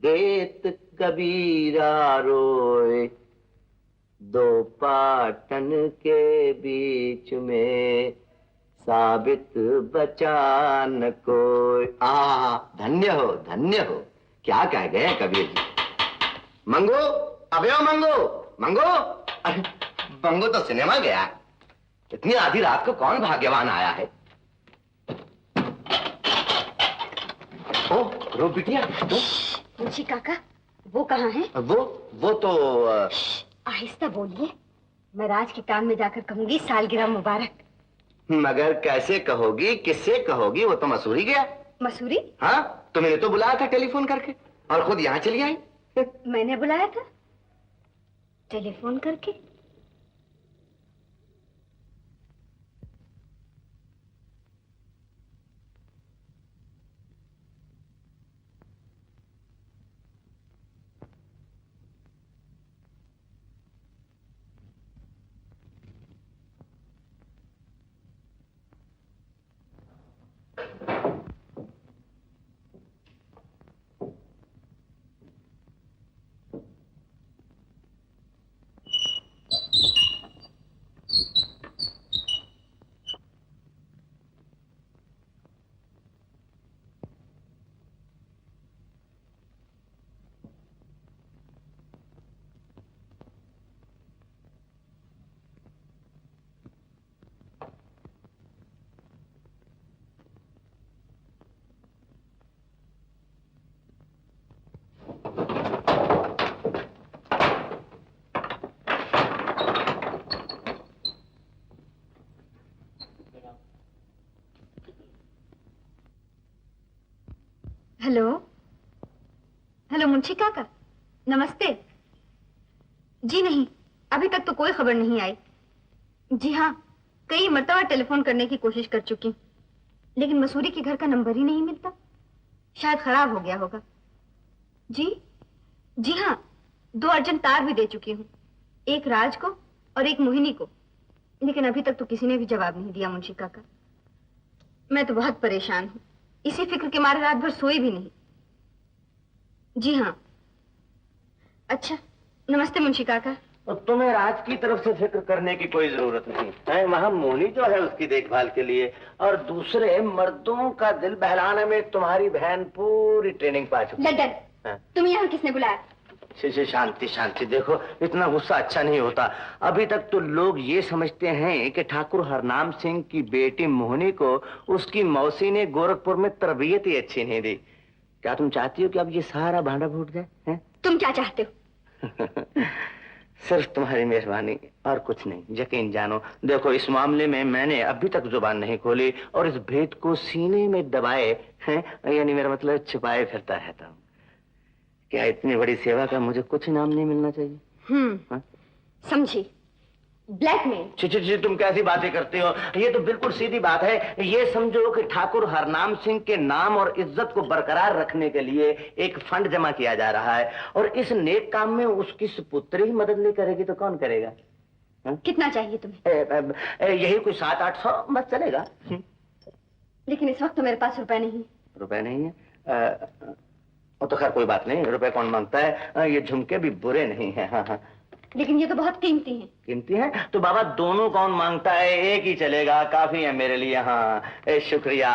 देत कबीरा रोए, दो पाटन के बीच में साबित बचा न कोई। धन्य हो, क्या कह गए कबीर जी। मंगो, अबे ओ मंगो, मंगो। अरे मंगो तो सिनेमा गया। इतनी आधी रात को कौन भाग्यवान आया है? ओ रो बिटिया, मुंशी काका, वो कहाँ है? वो तो आहिस्ता बोलिए, मैं राज के कान में जाकर कहूंगी सालगिरह मुबारक। मगर कैसे कहोगी, किससे कहोगी? वो तो मसूरी गया। मसूरी? हाँ, तुम्हें तो बुलाया था टेलीफोन करके और खुद यहाँ चली आई। मैंने बुलाया था टेलीफोन करके? हेलो हेलो, मुंशी काका, नमस्ते। जी नहीं, अभी तक तो कोई खबर नहीं आई। जी हाँ, कई मरतबा टेलीफोन करने की कोशिश कर चुकी, लेकिन मसूरी के घर का नंबर ही नहीं मिलता। शायद खराब हो गया होगा। जी हाँ, 2 अर्जेंट तार भी दे चुकी हूँ, एक राज को और एक मोहिनी को, लेकिन अभी तक तो किसी ने भी जवाब नहीं दिया। मुंशी काका, मैं तो बहुत परेशान हूँ, इसी फिक्र के मारे रात भर सोई भी नहीं। जी हाँ, अच्छा, नमस्ते मुंशी काका। और तुम्हें राज की तरफ से फिक्र करने की कोई जरूरत नहीं है। वहाँ मोनी जो है उसकी देखभाल के लिए, और दूसरे मर्दों का दिल बहलाने में तुम्हारी बहन पूरी ट्रेनिंग पा चुकी है। लड्डन, तुम्हें यहाँ किसने बुलाया? शांति शांति, देखो इतना गुस्सा अच्छा नहीं होता। अभी तक तो लोग ये समझते हैं कि ठाकुर हरनाम सिंह की बेटी मोहिनी को उसकी मौसी ने गोरखपुर में तरबियत ही अच्छी नहीं दी। क्या तुम चाहती हो कि अब ये सारा भांडा फूट जाए? हैं? तुम क्या चाहते हो? सिर्फ तुम्हारी मेहरबानी और कुछ नहीं। यकीन जानो, देखो इस मामले में मैंने अभी तक जुबान नहीं खोली और इस भेद को सीने में दबाए हैं, यानी मेरा मतलब छिपाए फिरता रहता हूँ। क्या इतनी बड़ी सेवा का मुझे कुछ इनाम नहीं मिलना चाहिए? समझी। ब्लैकमेल। ची, तुम कैसी बातें करते हो? ये तो बिल्कुल सीधी बात है। ये समझो कि ठाकुर हरनाम सिंह के नाम और इज्जत को बरकरार रखने के लिए एक फंड जमा किया जा रहा है, और इस नेक काम में उसकी सुपुत्री ही मदद नहीं करेगी तो कौन करेगा? कितना चाहिए तुम्हें? यही कोई 700-800 बस चलेगा। लेकिन इस वक्त तो मेरे पास रुपए नहीं। रुपए नहीं है? तो खैर कोई बात नहीं, रुपए कौन मांगता है। ये झुमके भी बुरे नहीं है। हाँ, लेकिन ये तो बहुत कीमती हैं। कीमती है तो बाबा दोनों कौन मांगता है, एक ही चलेगा, काफी है मेरे लिए। हाँ शुक्रिया।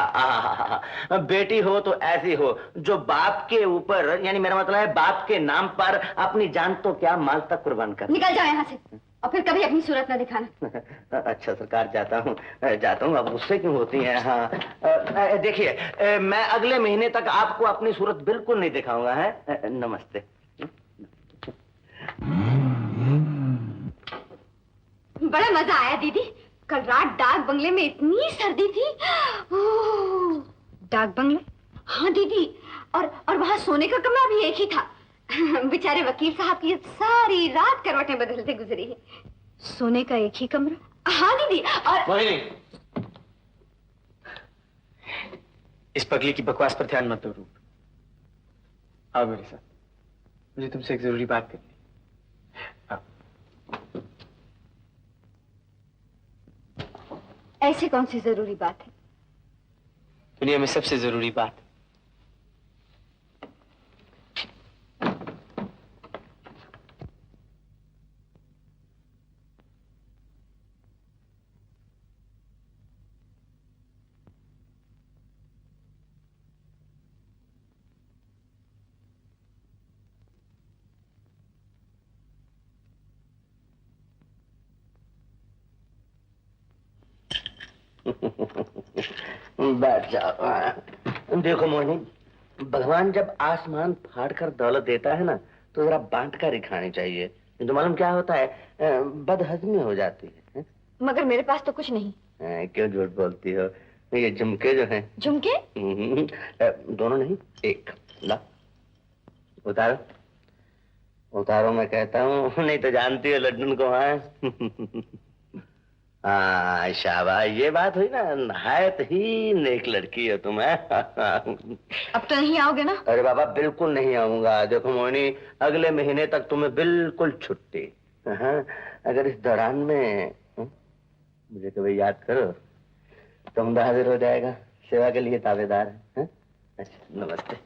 बेटी हो तो ऐसी हो जो बाप के ऊपर, यानी मेरा मतलब है बाप के नाम पर अपनी जान तो क्या माल तक कुर्बान कर। निकल जाओ यहाँ से और फिर कभी अपनी सूरत न दिखाना। अच्छा सरकार, जाता हूँ। अब गुस्से क्यों होती हैं? हाँ देखिए, मैं अगले महीने तक आपको अपनी सूरत बिल्कुल नहीं दिखाऊंगा। है नमस्ते। बड़ा मजा आया दीदी। कल रात डाक बंगले में इतनी सर्दी थी। डाक बंगले? हाँ दीदी, और वहाँ सोने का कमरा भी एक ही था। बेचारे वकील साहब की सारी रात करवटें बदलते गुजरी है। सोने का एक ही कमरा? हाँ दीदी। और मोहिनी, इस पगली की बकवास पर ध्यान मत दो रूप। आओ मेरे साथ, मुझे तुमसे एक जरूरी बात करनी है। ऐसी कौन सी जरूरी बात है? दुनिया में सबसे जरूरी बात। बैठ जाओ। देखो मोहिनी, भगवान जब आसमान फाड़ कर दौलत देता है ना, तो जरा बांट कर ही खानी चाहिए। तो मालूम क्या होता है, बदहजमी हो जाती है। मगर मेरे पास तो कुछ नहीं। क्यों झूठ बोलती हो? ये झुमके जो हैं। झुमके? दोनों नहीं, एक। ला उतारो उतारो, मैं कहता हूँ। नहीं तो जानती हो लड्डन को। हाँ शाबाश, ये बात हुई ना। नहायत ही नेक लड़की है तुम। अब तो नहीं आओगे ना? अरे बाबा बिल्कुल नहीं आऊंगा। देखो मोहिनी, अगले महीने तक तुम्हें बिल्कुल छुट्टी। अगर इस दौरान में मुझे कभी याद करो तो हम हाजिर हो जाएगा। सेवा के लिए ताबेदार है। अच्छा नमस्ते।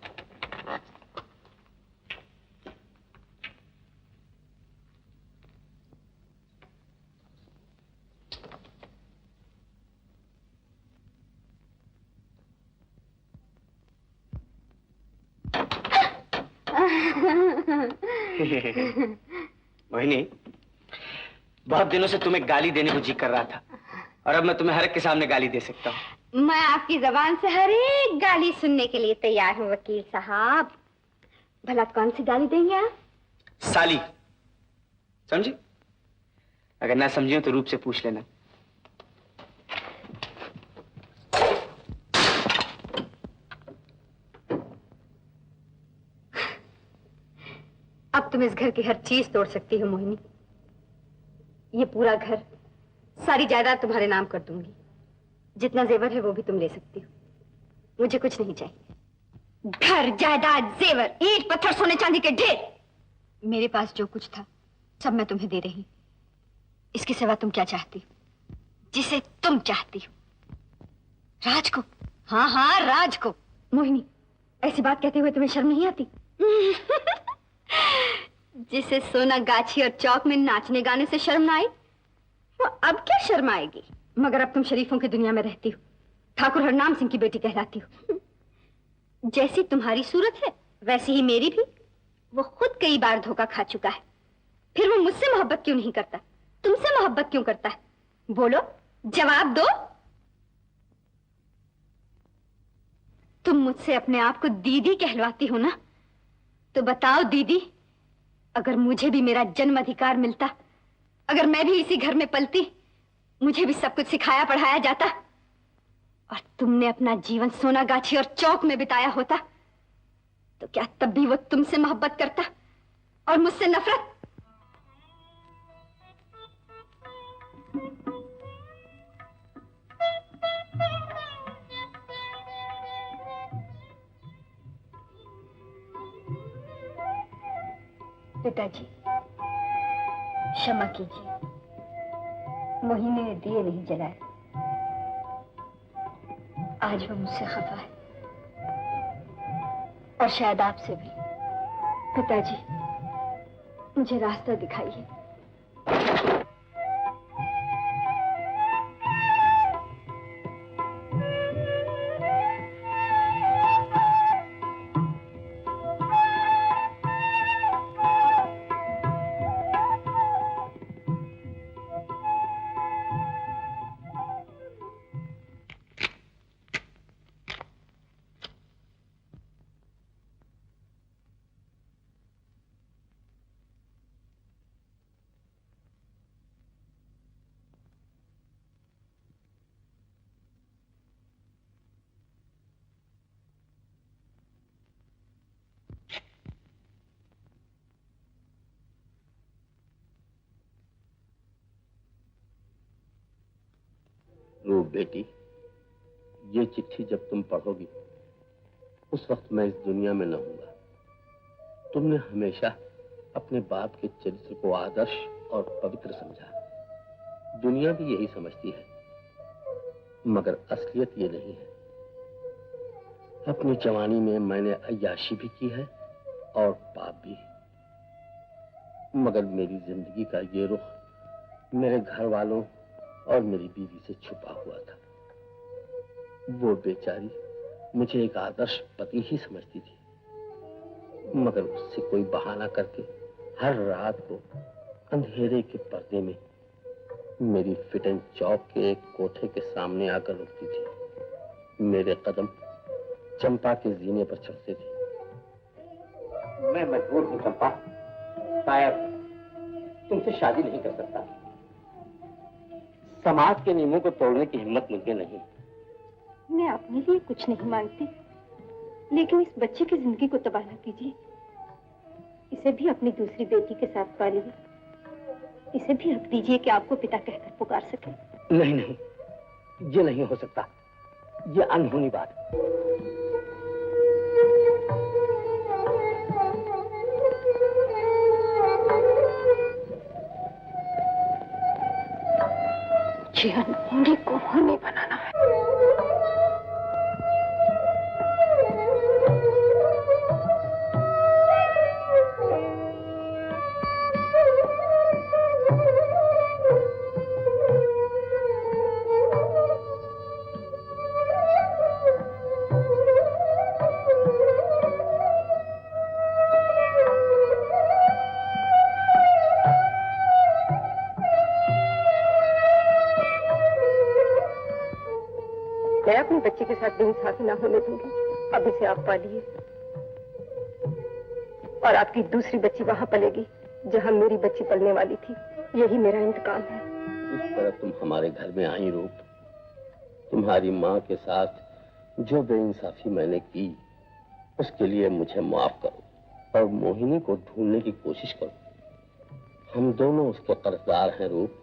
मोहिनी, बहुत दिनों से तुम्हें गाली देने को जी कर रहा था, और अब मैं तुम्हें हर एक के सामने गाली दे सकता हूँ। मैं आपकी जबान से हर एक गाली सुनने के लिए तैयार हूँ वकील साहब। भला कौन सी गाली देंगे आप? साली, समझी? अगर ना समझी हो तो रूप से पूछ लेना। अब तुम इस घर की हर चीज तोड़ सकती हो मोहिनी। ये पूरा घर, सारी जायदाद तुम्हारे नाम कर दूंगी। जितना जेवर है वो भी तुम ले सकती हो। मुझे कुछ नहीं चाहिए। घर, जायदाद, जेवर, ईंट पत्थर सोने चांदी के ढेर, मेरे पास जो कुछ था सब मैं तुम्हें दे रही। इसके सिवा तुम क्या चाहती हो? जिसे तुम चाहती हो। राज को? हाँ हाँ राज को। मोहिनी, ऐसी बात कहते हुए तुम्हें शर्म नहीं आती? जिसे सोना गाछी और चौक में नाचने गाने से शर्म ना आई, वो अब क्या शर्म आएगी? मगर अब तुम शरीफों की दुनिया में रहती हो, ठाकुर हरनाम सिंह की बेटी कहलाती हो। जैसी तुम्हारी सूरत है वैसी ही मेरी भी। वो खुद कई बार धोखा खा चुका है, फिर वो मुझसे मोहब्बत क्यों नहीं करता? तुमसे मोहब्बत क्यों करता है? बोलो, जवाब दो। तुम मुझसे अपने आप को दीदी कहलवाती हो ना, तो बताओ दीदी, अगर मुझे भी मेरा जन्म अधिकार मिलता, अगर मैं भी इसी घर में पलती, मुझे भी सब कुछ सिखाया पढ़ाया जाता, और तुमने अपना जीवन सोनागाछी और चौक में बिताया होता, तो क्या तब भी वो तुमसे मोहब्बत करता और मुझसे नफरत? पिताजी क्षमा कीजिए, मोहिनी ने दिए नहीं जलाए। आज वो मुझसे खफा है और शायद आपसे भी। पिताजी मुझे रास्ता दिखाइए। रूप बेटी, ये चिट्ठी जब तुम पढ़ोगी उस वक्त मैं इस दुनिया में न होऊंगा। तुमने हमेशा अपने बाप के चरित्र को आदर्श और पवित्र समझा। दुनिया भी यही समझती है, मगर असलियत ये नहीं है। अपनी जवानी में मैंने अय्याशी भी की है और पाप भी, मगर मेरी जिंदगी का ये रुख मेरे घर वालों और मेरी बीवी से छुपा हुआ था। वो बेचारी मुझे एक आदर्श पति ही समझती थी, मगर उससे कोई बहाना करके हर रात को अंधेरे के पर्दे में मेरी फिट एंड चौक के एक कोठे के सामने आकर रुकती थी। मेरे कदम चंपा के जीने पर चढ़ते थे। मैं मजबूर हूं चंपा, शायद तुमसे शादी नहीं कर सकता। समाज के नियमों को तोड़ने की हिम्मत मुझे नहीं। मैं अपने लिए कुछ नहीं मांगती, लेकिन इस बच्चे की जिंदगी को तबाह न कीजिए। इसे भी अपनी दूसरी बेटी के साथ पालिए। इसे भी हक दीजिए कि आपको पिता कहकर पुकार सके। नहीं नहीं, ये नहीं हो सकता। ये अनहोनी बात। मुझे अनहोनी को होनी बनाना है। मैं अपने बच्चे के साथ बेइंसाफी ना होने दूंगी। अब इसे आप पालिए और आपकी दूसरी बच्ची वहां पलेगी जहां मेरी बच्ची पलने वाली थी। यही मेरा इंतकाम है। इस तरह तुम हमारे घर में आई रूप, तुम्हारी माँ के साथ जो बेइंसाफी मैंने की उसके लिए मुझे माफ करो और मोहिनी को ढूंढने की कोशिश करो। हम दोनों उसके कर्जदार हैं रूप।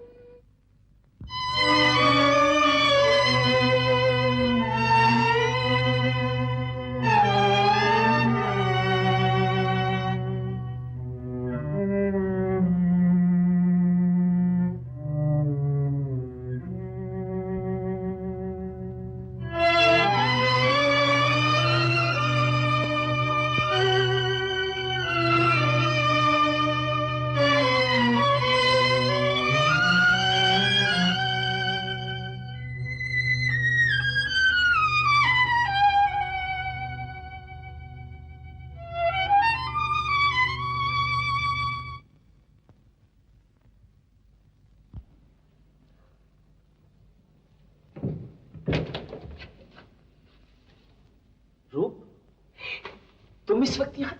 तुम इस वक्त यहां?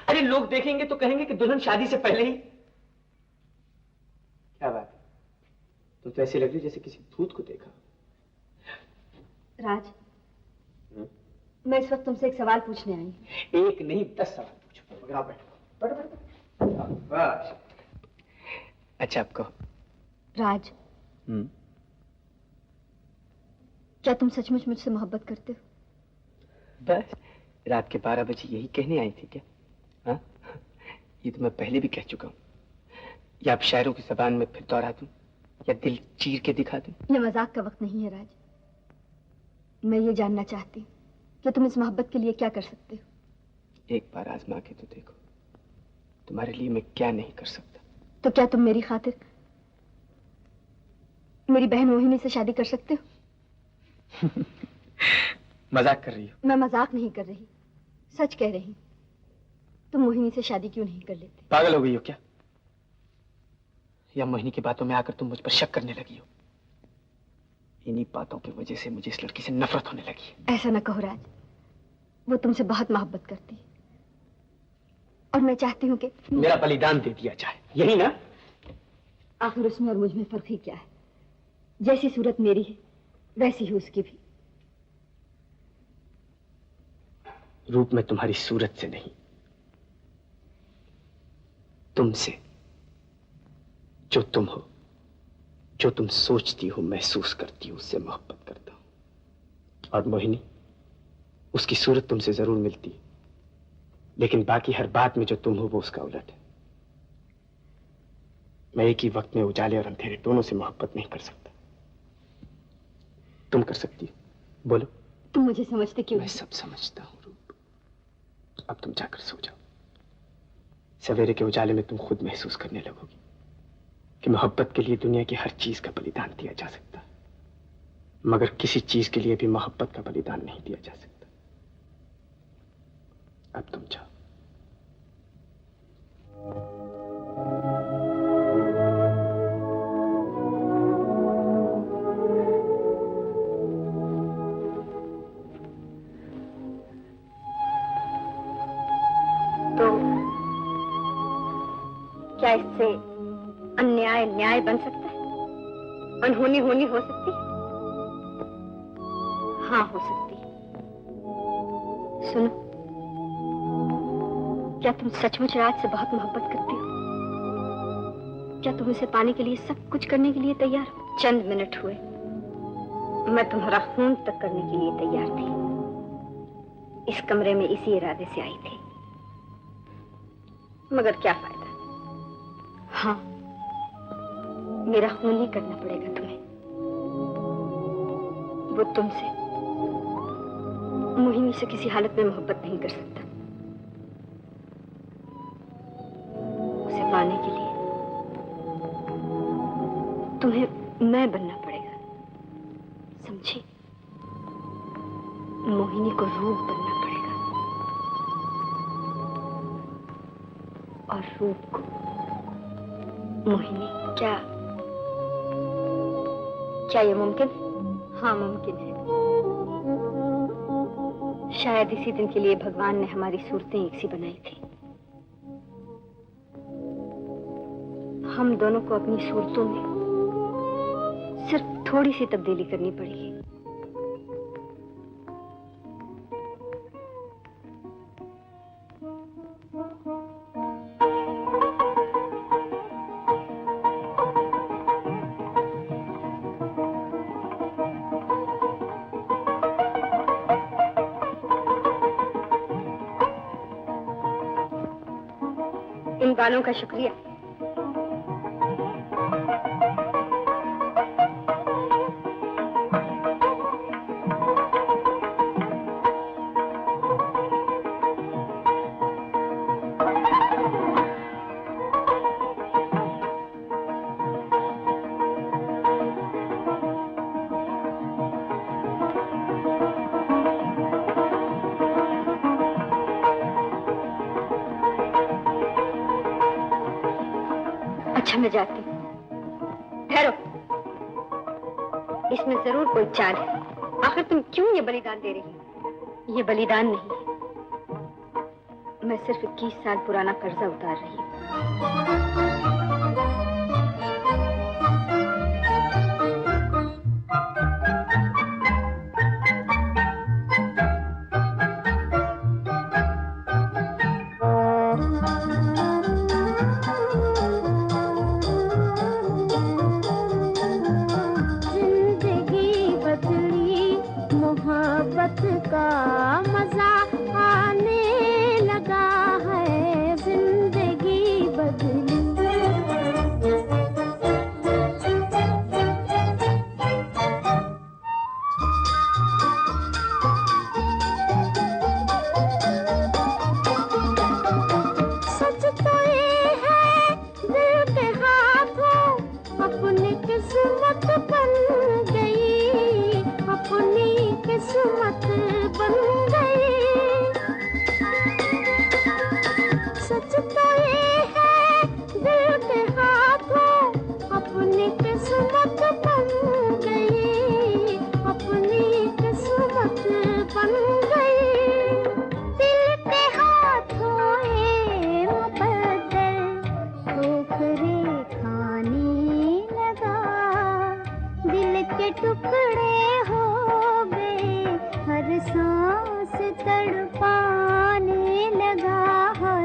अरे लोग देखेंगे तो कहेंगे कि दुल्हन शादी से पहले ही। क्या बात है, तुम तो ऐसे लग रही जैसे किसी भूत को देखा। राज, मैं इस वक्त तुमसे एक सवाल पूछने आई हूँ। एक नहीं 10 सवाल पूछो। मगर आप बैठो। बस। अच्छा आपको राज, क्या तुम सचमुच मुझसे मोहब्बत करते हो? बस रात के 12 बजे यही कहने आई थी क्या? हाँ? ये तो मैं पहले भी कह चुका हूँ। या आप शायरों की जबान में फिर दोहरा दूं या दिल चीर के दिखा दूं? ये मजाक का वक्त नहीं है राज। मैं ये जानना चाहती हूँ कि तुम इस मोहब्बत के लिए क्या कर सकते हो। एक बार आजमा के तो देखो, तुम्हारे लिए मैं क्या नहीं कर सकता। तो क्या तुम मेरी खातिर मेरी बहन मोहिनी से शादी कर सकते हो? मजाक कर रही हो? मैं मजाक नहीं कर रही, सच कह रही। तुम मोहिनी से शादी क्यों नहीं कर लेते? पागल हो गई हो क्या? या मोहिनी की बातों में आकर तुम मुझ पर शक करने लगी हो? इन्हीं बातों की वजह से मुझे इस लड़की से नफरत होने लगी है। ऐसा न कहो राज, वो तुमसे बहुत मोहब्बत करती है और मैं चाहती हूँ कि मेरा बलिदान दे दिया जाए, यही ना? आखिर उसमें और मुझ में फर्क ही क्या है? जैसी सूरत मेरी है वैसी ही उसकी भी। रूप में तुम्हारी सूरत से नहीं, तुमसे, जो तुम हो, जो तुम सोचती हो, महसूस करती हो, उससे मोहब्बत करता हूं। और मोहिनी, उसकी सूरत तुमसे जरूर मिलती है, लेकिन बाकी हर बात में जो तुम हो वो उसका उलट है। मैं एक ही वक्त में उजाले और अंधेरे दोनों से मोहब्बत नहीं कर सकता। तुम कर सकती हो, बोलो। तुम मुझे समझते क्यों? मैं सब समझता हूं रूप। अब तुम जाकर सो जाओ। सवेरे के उजाले में तुम खुद महसूस करने लगोगी कि मोहब्बत के लिए दुनिया की हर चीज का बलिदान दिया जा सकता है, मगर किसी चीज के लिए भी मोहब्बत का बलिदान नहीं दिया जा सकता। अब तुम जाओ। तो क्या इससे अन्याय न्याय बन सकता है? अनहोनी होनी हो सकती है? हाँ, हो सकती है। सुनो, क्या तुम सचमुच राज से बहुत मोहब्बत करती हो? क्या तुम उसे पाने के लिए सब कुछ करने के लिए तैयार हो? चंद मिनट हुए मैं तुम्हारा खून तक करने के लिए तैयार थी। इस कमरे में इसी इरादे से आई थी, मगर क्या फायदा? हाँ, मेरा खून ही करना पड़ेगा तुम्हें। वो तुमसे, मोहिनी से किसी हालत में मोहब्बत नहीं कर सकता। उसे पाने के लिए तुम्हें मैं बनना पड़ेगा, समझी? मोहिनी को रूप बनना पड़ेगा और रूप को मोहिनी। क्या ये मुमकिन है? हाँ, मुमकिन है। शायद इसी दिन के लिए भगवान ने हमारी सूरतें एक सी बनाई थी। हम दोनों को अपनी सूरतों में सिर्फ थोड़ी सी तब्दीली करनी पड़ेगी। इन बालों का शुक्रिया। अच्छा, मैं जाती हूँ। ठहरो, इसमें जरूर कोई चाल है। आखिर तुम क्यों ये बलिदान दे रही हो? ये बलिदान नहीं है, मैं सिर्फ 21 साल पुराना कर्जा उतार रही हूँ। का मजा आने लगा है, जिंदगी टुकड़े हो गए, हर सांस तड़पाने लगा है।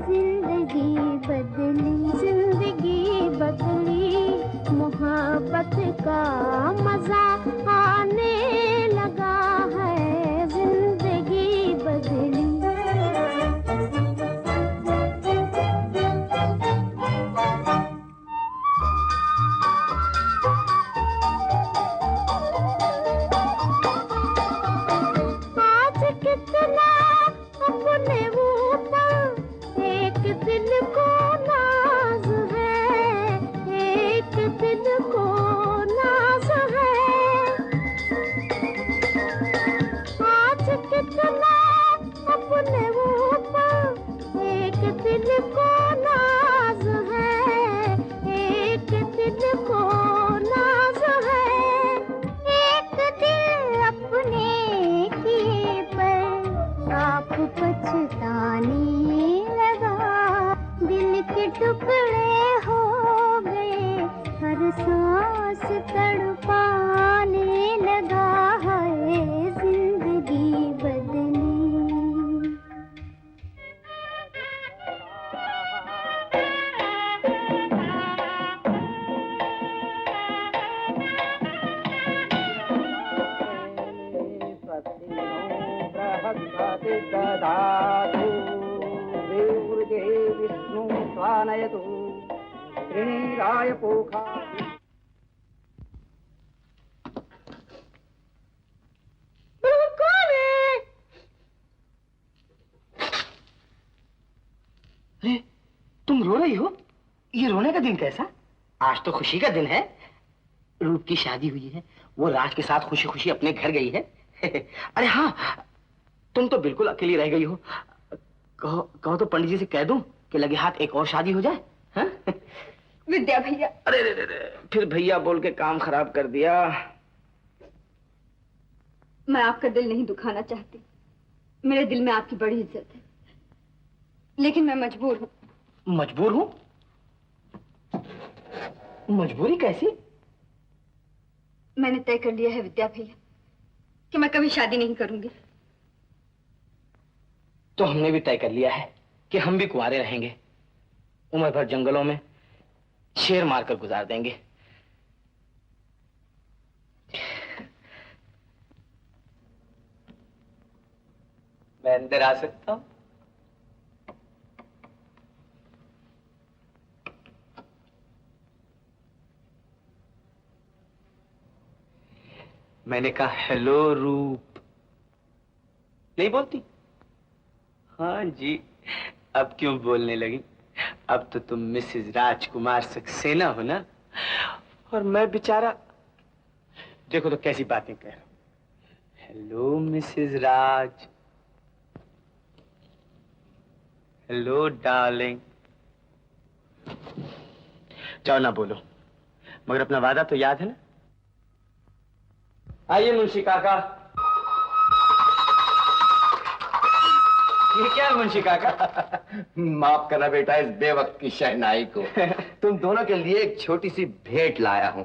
जिंदगी बदली, जिंदगी बदली, मोहब्बत का मजा आने लगा है। जिंदगी बदली। आज कितना अपने ऊपर एक दिल को नाज है, एक दिल को नाज है। आज कितना अपने ऊपर एक दिल को नाज है, एक दिल को नाज है। एक दिल अपने किए पर आप पछताने लगा, दिल के टुकड़े हो गए, हर सांस तड़पाने लगा है। जिंदगी बदली। ददातु देवदेव विष्णु स्वानयतु त्रिनीराय पोखा। कौन है? अरे तुम रो रही हो? ये रोने का दिन कैसा? आज तो खुशी का दिन है। रूप की शादी हुई है, वो राज के साथ खुशी खुशी अपने घर गई है। अरे हाँ, तुम तो बिल्कुल अकेली रह गई हो। कहो तो पंडित जी से कह दूं कि लगे हाथ एक और शादी हो जाए। हाँ? विद्या भैया। अरे रे रे, फिर भैया बोल के काम खराब कर दिया। मैं आपका दिल नहीं दुखाना चाहती, मेरे दिल में आपकी बड़ी इज्जत है, लेकिन मैं मजबूर हूँ। मजबूर हूँ? मजबूरी कैसी? मैंने तय कर लिया है विद्या भैया कि मैं कभी शादी नहीं करूंगी। तो हमने भी तय कर लिया है कि हम भी कुंवारे रहेंगे, उम्र भर जंगलों में शेर मारकर गुजार देंगे। मैं अंदर आ सकता हूं? मैंने कहा हेलो रूप। नहीं बोलती? हाँ जी, अब क्यों बोलने लगी? अब तो तुम मिसेस राजकुमार सक्सेना हो ना, और मैं बेचारा देखो तो कैसी बातें कह रहा हूं। हेलो मिसेस राज, हेलो डार्लिंग। जाओ ना बोलो, मगर अपना वादा तो याद है ना? आइए मुंशी काका। ये क्या है मुंशी काका? माफ करना बेटा इस बेवक्त की शहनाई को। तुम दोनों के लिए एक छोटी सी भेंट लाया हूं।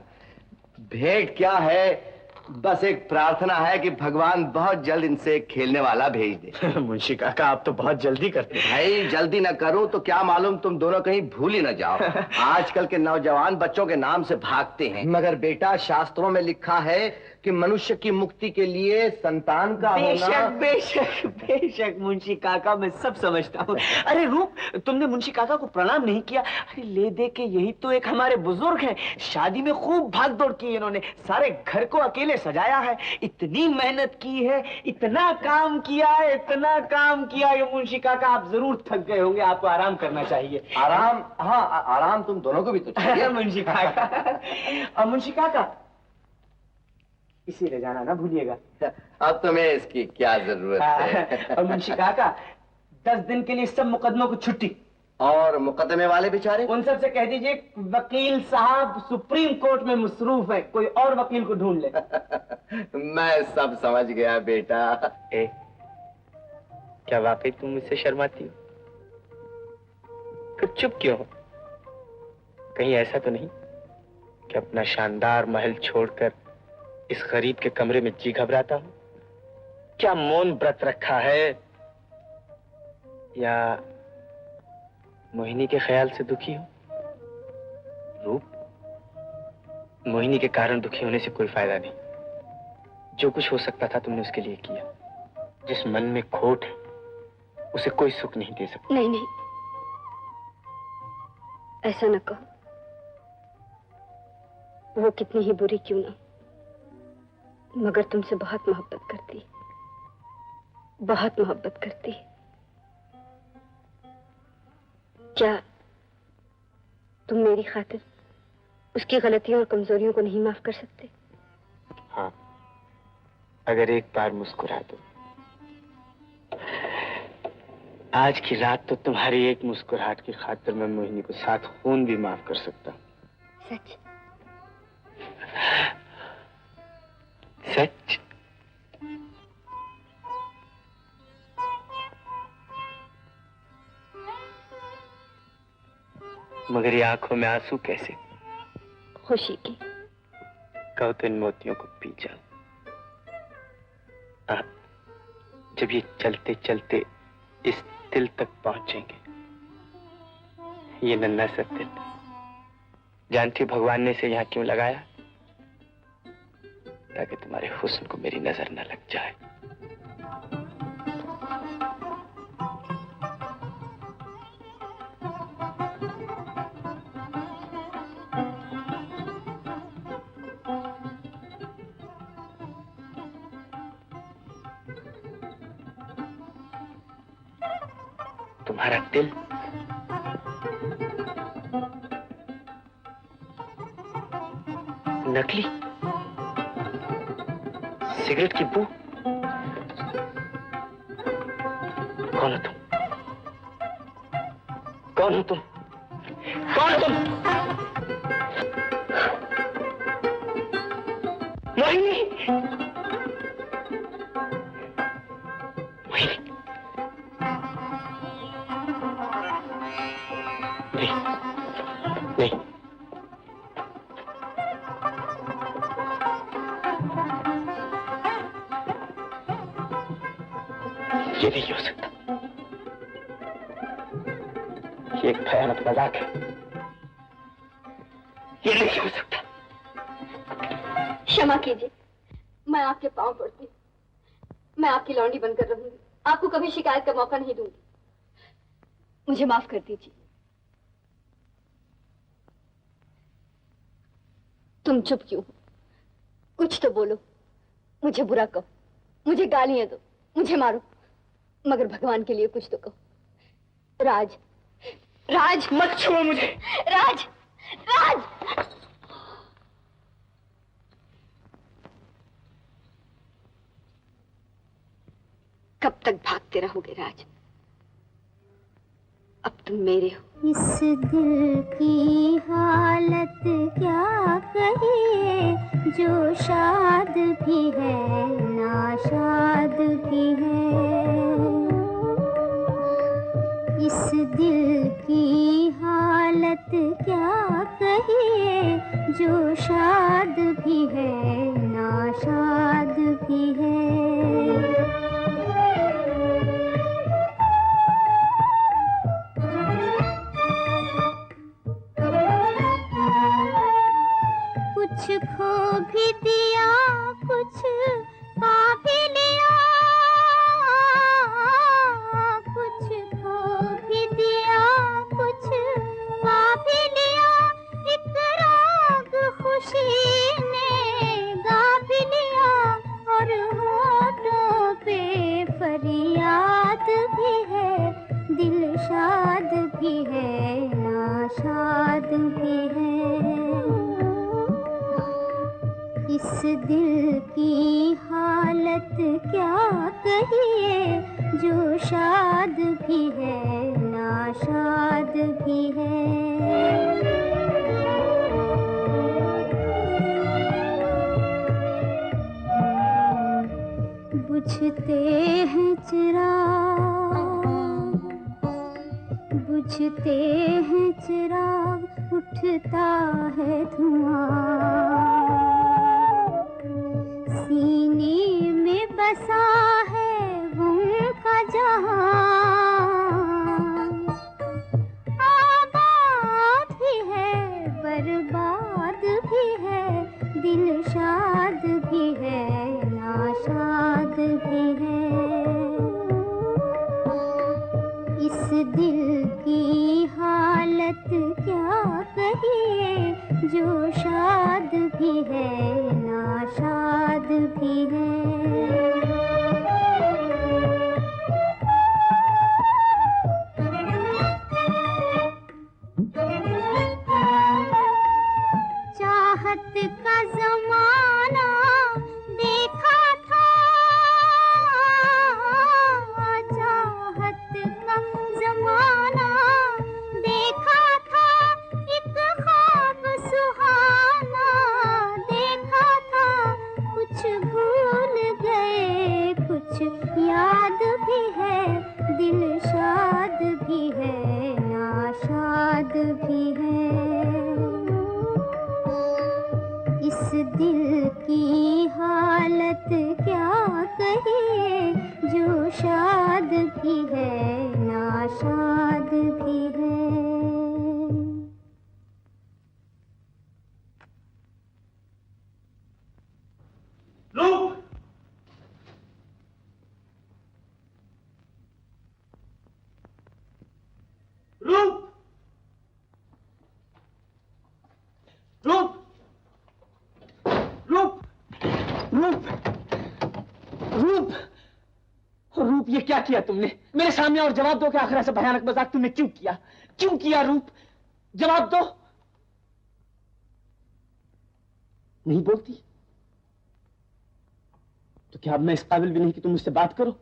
भेंट क्या है, बस एक प्रार्थना है कि भगवान बहुत जल्द इनसे एक खेलने वाला भेज दे। मुंशी काका आप तो बहुत जल्दी करते हैं। भाई जल्दी ना करूं तो क्या मालूम तुम दोनों कहीं भूल ही ना जाओ। आजकल के नौजवान बच्चों के नाम से भागते हैं, मगर बेटा शास्त्रों में लिखा है कि मनुष्य की मुक्ति के लिए संतान का होना। बेशक बेशक मुंशी काका, मैं सब समझता हूँ। अरे रूप, तुमने मुंशी काका को प्रणाम नहीं किया। अरे ले दे के, यही तो एक हमारे बुजुर्ग हैं, शादी में खूब भाग दौड़ की इन्होंने, सारे घर को अकेले सजाया है, इतनी मेहनत की है, इतना काम किया है, इतना काम किया है। मुंशी काका आप जरूर थक गए होंगे, आपको आराम करना चाहिए। आराम? हाँ आराम तुम दोनों को भी तो चाहिए। मुंशी काका। और मुंशी काका इसी ले जाना ना भूलिएगा। अब तुम्हें इसकी क्या जरूरत है? और मुंशी काका 10 दिन के लिए सब मुकदमों को छुट्टी। और मुकदमे वाले बेचारे? उन सब से कह दीजिए वकील साहब सुप्रीम कोर्ट में मसरूफ है, कोई और वकील को ढूंढ ले। मैं सब समझ गया बेटा। क्या वाकई तुम मुझसे शर्माती हो? फिर चुप क्यों हो? कहीं ऐसा तो नहीं कि अपना शानदार महल छोड़कर इस गरीब के कमरे में जी घबराता हूं? क्या मौन व्रत रखा है, या मोहिनी के ख्याल से दुखी हूं? रूप, मोहिनी के कारण दुखी होने से कोई फायदा नहीं। जो कुछ हो सकता था तुमने उसके लिए किया। जिस मन में खोट है उसे कोई सुख नहीं दे सकता। नहीं नहीं, ऐसा न कहो। वो कितनी ही बुरी क्यों ना, मगर तुमसे बहुत मोहब्बत करती है, बहुत मोहब्बत करती है। क्या तुम मेरी खातिर उसकी गलतियों और कमजोरियों को नहीं माफ कर सकते? हाँ, अगर एक बार मुस्कुरा दो। आज की रात तो तुम्हारी एक मुस्कुराहट की खातिर मैं मोहिनी को 7 खून भी माफ कर सकता हूँ। सच? सच? मगर ये आंखों में आंसू कैसे? खुशी की। कहो तो इन मोतियों को पी जाओ। जब ये चलते चलते इस दिल तक पहुंचेंगे, ये नन्हा सा दिल, जानती भगवान ने इसे यहाँ क्यों लगाया? ताकि तुम्हारे हुस्न को मेरी नजर न लग जाए। तुम्हारा दिल नकली सिगरेट की बू। कौन हो तुम? कौन हो तुम? कौन हो तुम? मोहिनी, मोहिनी, नहीं, नहीं, ये नहीं हो सकता। ये एक भयानक मजाक है। ये नहीं हो सकता। क्षमा कीजिए, मैं आपके पांव पड़ती हूँ। मैं आपकी लौंडी बनकर रहूंगी, आपको कभी शिकायत का मौका नहीं दूंगी। मुझे माफ कर दीजिए। तुम चुप क्यों हो? कुछ तो बोलो। मुझे बुरा कहो, मुझे गालियां दो, मुझे मारो, मगर भगवान के लिए कुछ तो कहो। राज, राज, मत छुओ मुझे। राज, राज। कब तक भागते रहोगे राज? अब तुम मेरे हो। इस दिल की हालत क्या कहे, जो शाद भी है नाशाद भी है। इस दिल की हालत क्या कहे, जो शाद भी है नाशाद भी है। कुछ खो भी दिया, कुछ पा भी लिया, कुछ खो भी दिया, कुछ पा भी लिया। एक राग खुशी ने गा भी लिया, और होठों पे फरियाद भी है। दिल शाद भी है नाशाद भी है। इस दिल की हालत क्या कहिए, जो शाद भी है नाशाद भी है। बुझते हैं चिराग, बुझते हैं चिराग, उठता है धुआं। सीने में बसा है उनका जहां, आबाद भी है बर्बाद भी है, दिल शाद भी है नाशाद भी है। इस दिल की हालत क्या कहिए, जो शाद भी है नाशाद भी है। चाहत का जमाना देखा था, चाहत का जमाना देखा था, एक ख्वाब सुहाना देखा था। कुछ भूल गए कुछ याद भी है, दिल शाद भी है नाशाद भी है। इस दिल की हालत क्या कहिए, जो शाद भी है नाशाद भी है। रूप! रूप! रूप! रूप! रूप! रूप! रूप, ये क्या किया तुमने मेरे सामने? और जवाब दो कि आखिर ऐसा भयानक मजाक तुमने क्यों किया? क्यों किया रूप? जवाब दो। नहीं बोलती तो क्या अब मैं इस काबिल भी नहीं कि तुम मुझसे बात करो?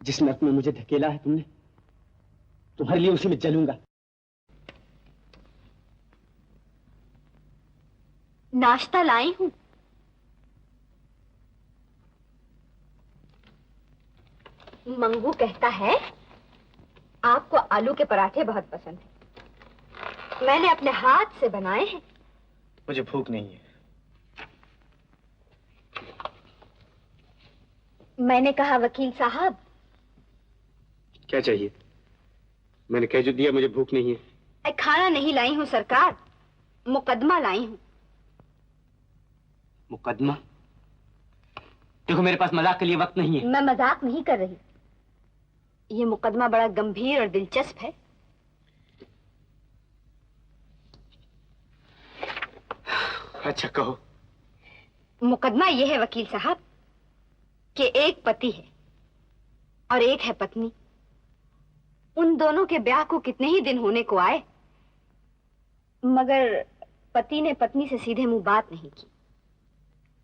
जिस नर्क में मुझे धकेला है तुमने, तुम्हारे लिए उसी में जलूंगा। नाश्ता लाई हूं। मंगू कहता है आपको आलू के पराठे बहुत पसंद हैं। मैंने अपने हाथ से बनाए हैं। मुझे भूख नहीं है। मैंने कहा वकील साहब। क्या चाहिए? मैंने कह जो दिया, मुझे भूख नहीं है। खाना नहीं लाई हूं सरकार, मुकदमा लाई हूं। मुकदमा? देखो मेरे पास मजाक के लिए वक्त नहीं है। मैं मजाक नहीं कर रही। ये मुकदमा बड़ा गंभीर और दिलचस्प है। अच्छा कहो। मुकदमा यह है वकील साहब कि एक पति है और एक है पत्नी। उन दोनों के ब्याह को कितने ही दिन होने को आए, मगर पति ने पत्नी से सीधे मुंह बात नहीं की।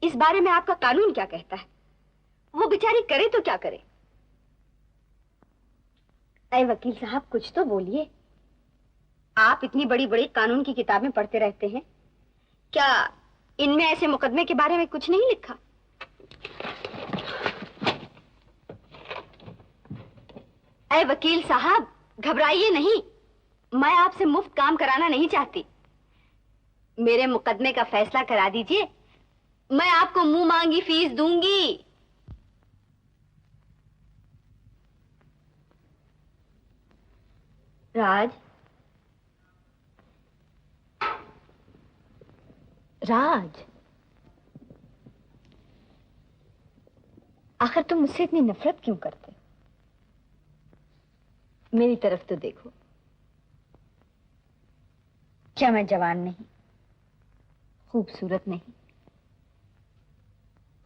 इस बारे में आपका कानून क्या कहता है? वो बेचारी करे तो क्या करे? अरे वकील साहब कुछ तो बोलिए। आप इतनी बड़ी बड़ी कानून की किताबें पढ़ते रहते हैं, क्या इनमें ऐसे मुकदमे के बारे में कुछ नहीं लिखा? अरे वकील साहब घबराइए नहीं, मैं आपसे मुफ्त काम कराना नहीं चाहती। मेरे मुकदमे का फैसला करा दीजिए, मैं आपको मुंह मांगी फीस दूंगी। राज, राज, आखिर तुम मुझसे इतनी नफरत क्यों करते? मेरी तरफ तो देखो। क्या मैं जवान नहीं, खूबसूरत नहीं?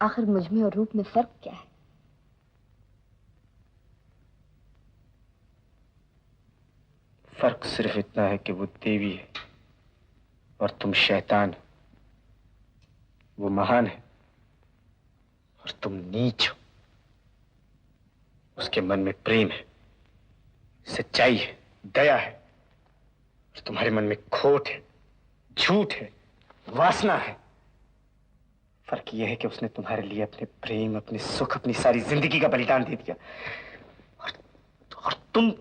आखिर मुझ में और रूप में फर्क क्या है? फर्क सिर्फ इतना है कि वो देवी है और तुम शैतान। वो महान है और तुम नीच हो। उसके मन में प्रेम है, सच्चाई है, दया है, और तुम्हारे मन में खोट है, झूठ है, वासना है। फर्क यह है कि उसने तुम्हारे लिए अपने प्रेम, अपने सुख, अपनी सारी जिंदगी का बलिदान दे दिया, और तुम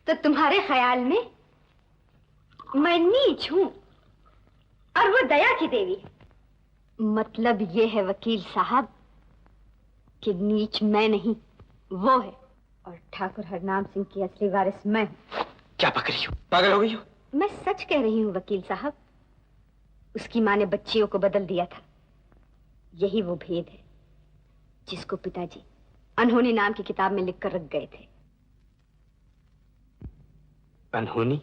तो तुम्हारे ख्याल में मैं नीच हूँ और वो दया की देवी है। मतलब ये है वकील साहब कि नीच मैं नहीं वो है, और ठाकुर हरनाम सिंह की असली वारिस मैं हूँ। क्या पक रही हो? पागल हो गई हो? मैं सच कह रही हूँ वकील साहब। उसकी माँ ने बच्चियों को बदल दिया था। यही वो भेद है जिसको पिताजी अनहोनी नाम की किताब में लिखकर रख गए थे। अनहोनी?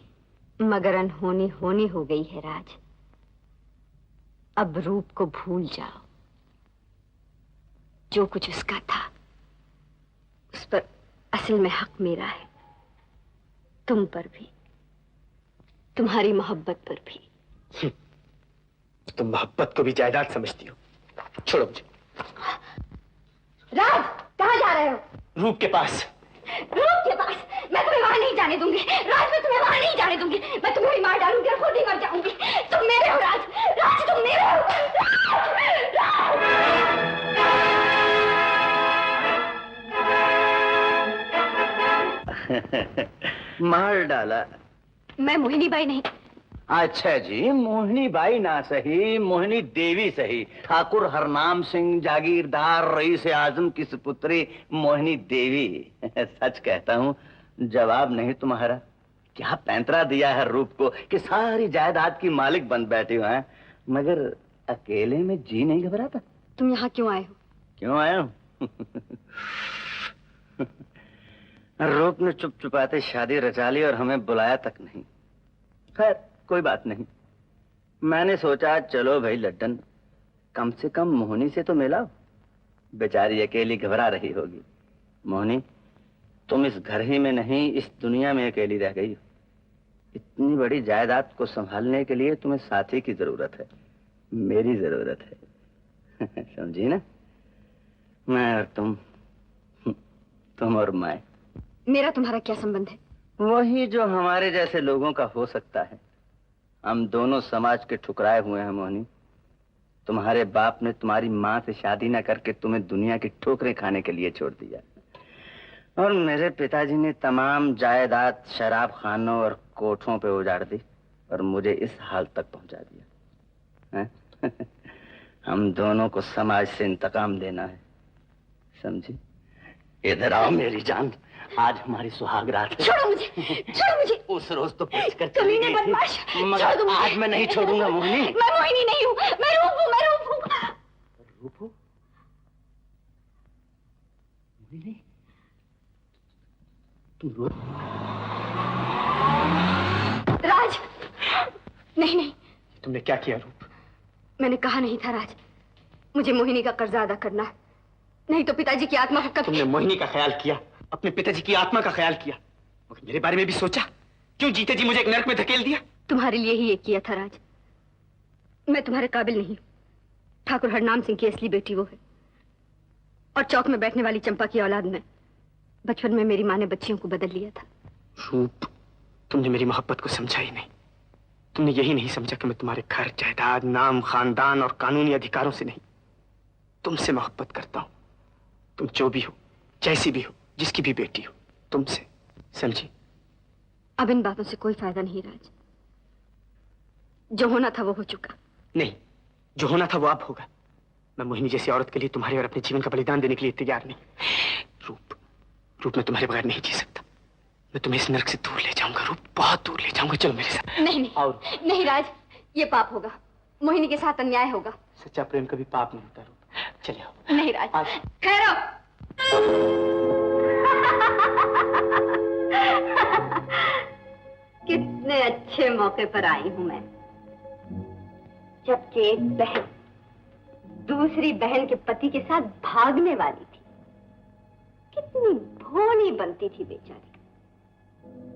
मगर अनहोनी होनी हो गई है राज। अब रूप को भूल जाओ। जो कुछ उसका था उस पर असल में हक मेरा है, तुम पर भी, तुम्हारी मोहब्बत पर भी। तुम मोहब्बत को भी जायदाद समझती हो। छोड़ो मुझे। राज, कहाँ जा रहे हो? रूप के पास। रूप के पास? मैं तुम्हें वहां नहीं जाने दूंगी राज, मैं तुम्हें वहां नहीं जाने दूंगी। मैं तुम्हें ही मार डालूंगी और खुद ही मर जाऊंगी। तुम मेरे हो राज, राज तुम मेरे हो। मार डाला? मैं मोहिनी बाई नहीं। अच्छा जी, मोहिनी बाई ना सही, मोहिनी देवी सही। ठाकुर हरनाम सिंह जागीरदार रईस आजम की सुपुत्री मोहिनी देवी। सच कहता हूँ, जवाब नहीं तुम्हारा। क्या पैंतरा दिया है रूप को कि सारी जायदाद की मालिक बन बैठे हो हैं, मगर अकेले में जी नहीं घबराता। तुम यहाँ क्यों आए हो? क्यों आया हूँ? रूप ने चुप चुपाते शादी रचा ली और हमें बुलाया तक नहीं। खैर कोई बात नहीं। मैंने सोचा चलो भाई लड्डन, कम से कम मोहिनी से तो मिलाओ। बेचारी अकेली घबरा रही होगी। मोहिनी, तुम इस घर ही में नहीं, इस दुनिया में अकेली रह गई हो। इतनी बड़ी जायदाद को संभालने के लिए तुम्हें साथी की जरूरत है, मेरी जरूरत है। समझी ना? मैं और तुम और मैं। मेरा तुम्हारा क्या संबंध है? वही जो हमारे जैसे लोगों का हो सकता है। हम दोनों समाज के ठुकराए हुए हैं मोहिनी। तुम्हारे बाप ने तुम्हारी माँ से शादी न करके तुम्हें दुनिया की ठोकरें खाने के लिए छोड़ दिया, और मेरे पिताजी ने तमाम जायदाद शराब खानों और कोठों पे उजाड़ दी और मुझे इस हाल तक पहुंचा दिया है? हम दोनों को समाज से इंतकाम देना है, समझी? इधर आओ मेरी जान, आज हमारी सुहाग रात है। छोड़ो मुझे, छोड़ो मुझे। उस रोज तो पूछ कर चली गई थी, मगर आज मैं नहीं छोड़ूंगा मोहिनी। मैं मोहिनी नहीं हूँ, मैं रूप हूँ, मैं रूप हूँ। रूप हो? मोहिनी, तुम रूप? राज, नहीं नहीं। तुमने क्या किया रूप? मैंने कहा नहीं था राज, मुझे मोहिनी का कर्जा अदा करना है, नहीं तो पिताजी की आत्मा को कभी। तुमने मोहिनी का ख्याल किया, अपने पिताजी की आत्मा का ख्याल किया, मगर मेरे बारे में भी सोचा? क्यों जीते जी मुझे एक नरक में धकेल दिया? तुम्हारे लिए ही ये किया था राज। मैं तुम्हारे काबिल नहीं। ठाकुर हरनाम सिंह की असली बेटी वो है, और चौक में बैठने वाली चंपा की औलाद में। बचपन में मेरी माँ ने बच्चियों को बदल लिया था। रूप, तुमने मेरी मोहब्बत को समझा ही नहीं। तुमने यही नहीं समझा कि मैं तुम्हारे घर, जायदाद, नाम, खानदान और कानूनी अधिकारों से नहीं, तुमसे मोहब्बत करता हूं। तुम जो भी हो, जैसी भी हो, जिसकी भी बेटी हो, तुमसे, समझी? अब इन बातों से कोई फायदा नहीं राज। जो होना था वो हो चुका। नहीं, जो होना था वो अब होगा। मैं मोहिनी जैसी औरत के लिए तुम्हारे और अपने जीवन का बलिदान देने के लिए तैयार नहीं। रूप, मैं तुम्हारे बगैर नहीं जी सकता। मैं तुम्हें इस नरक से दूर ले जाऊंगा रूप, बहुत दूर ले जाऊंगा। चलो मेरे साथ। नहीं नहीं, और नहीं राज, ये पाप होगा। मोहिनी के साथ अन्याय होगा। सच्चा प्रेम कभी पाप नहीं होता रूप। चले आओ। नहीं राज, ठहरो। कितने अच्छे मौके पर आई हूं मैं, जबकि एक बहन दूसरी बहन के पति के साथ भागने वाली थी। कितनी भोली बनती थी बेचारी।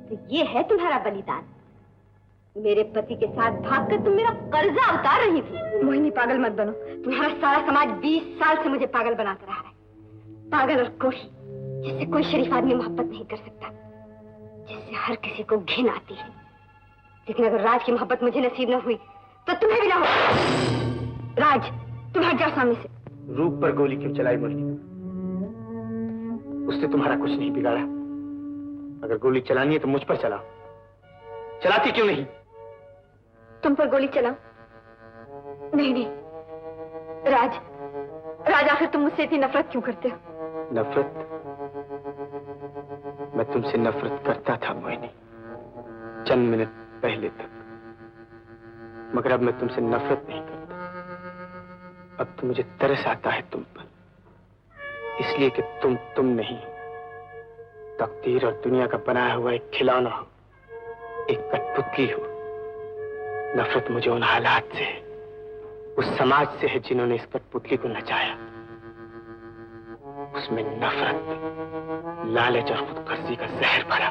तो ये है तुम्हारा बलिदान? मेरे पति के साथ भागकर तुम मेरा कर्जा उतार रही थी। मोहिनी, पागल मत बनो। तुम्हारा सारा समाज 20 साल से मुझे पागल बनाता रहा है। पागल और कोढ़ी, जिससे कोई शरीफ आदमी मोहब्बत नहीं कर सकता, जिससे हर किसी को घिन आती है। लेकिन अगर राज की मोहब्बत मुझे नसीब न हुई तो तुम्हें भी ना हो। राज, तुम हट जाओ सामने से। रूप पर गोली क्यों चलाई मोहिनी? उसने तुम्हारा कुछ नहीं बिगाड़ा। अगर गोली चलानी है तो मुझ पर चलाओ। चलाती क्यों नहीं? तुम पर गोली चलाऊं? नहीं नहीं राज, राज आखिर तुम मुझसे इतनी नफरत क्यों करते हो? नफरत? मैं तुमसे नफरत करता था मोहिनी, चंद मिनट पहले तक, मगर अब मैं तुमसे नफरत नहीं करता। अब तो मुझे तरस आता है तुम पर, इसलिए कि तुम नहीं, तकदीर और दुनिया का बनाया हुआ एक खिलौना हो, एक कठपुतली हो। नफरत मुझे उन हालात से है, उस समाज से है जिन्होंने इस कठपुतली को नचाया। उसमें नफरत, लालच और खुदगर्जी का जहर भरा,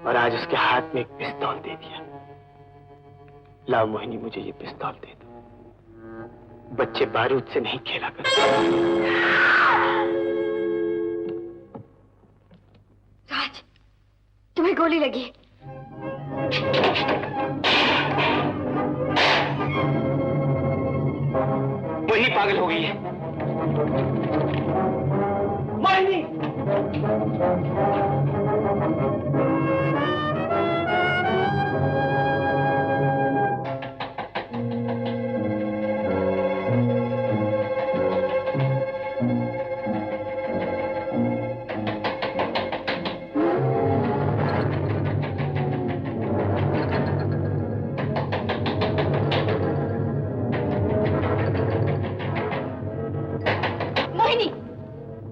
और आज उसके हाथ में एक पिस्तौल दे दिया। लाओ मोहिनी, मुझे ये पिस्तौल दे दो। बच्चे बारूद से नहीं खेला करते। राज, तुम्हें गोली लगी। मोहिनी पागल हो गई है। मोहिनी!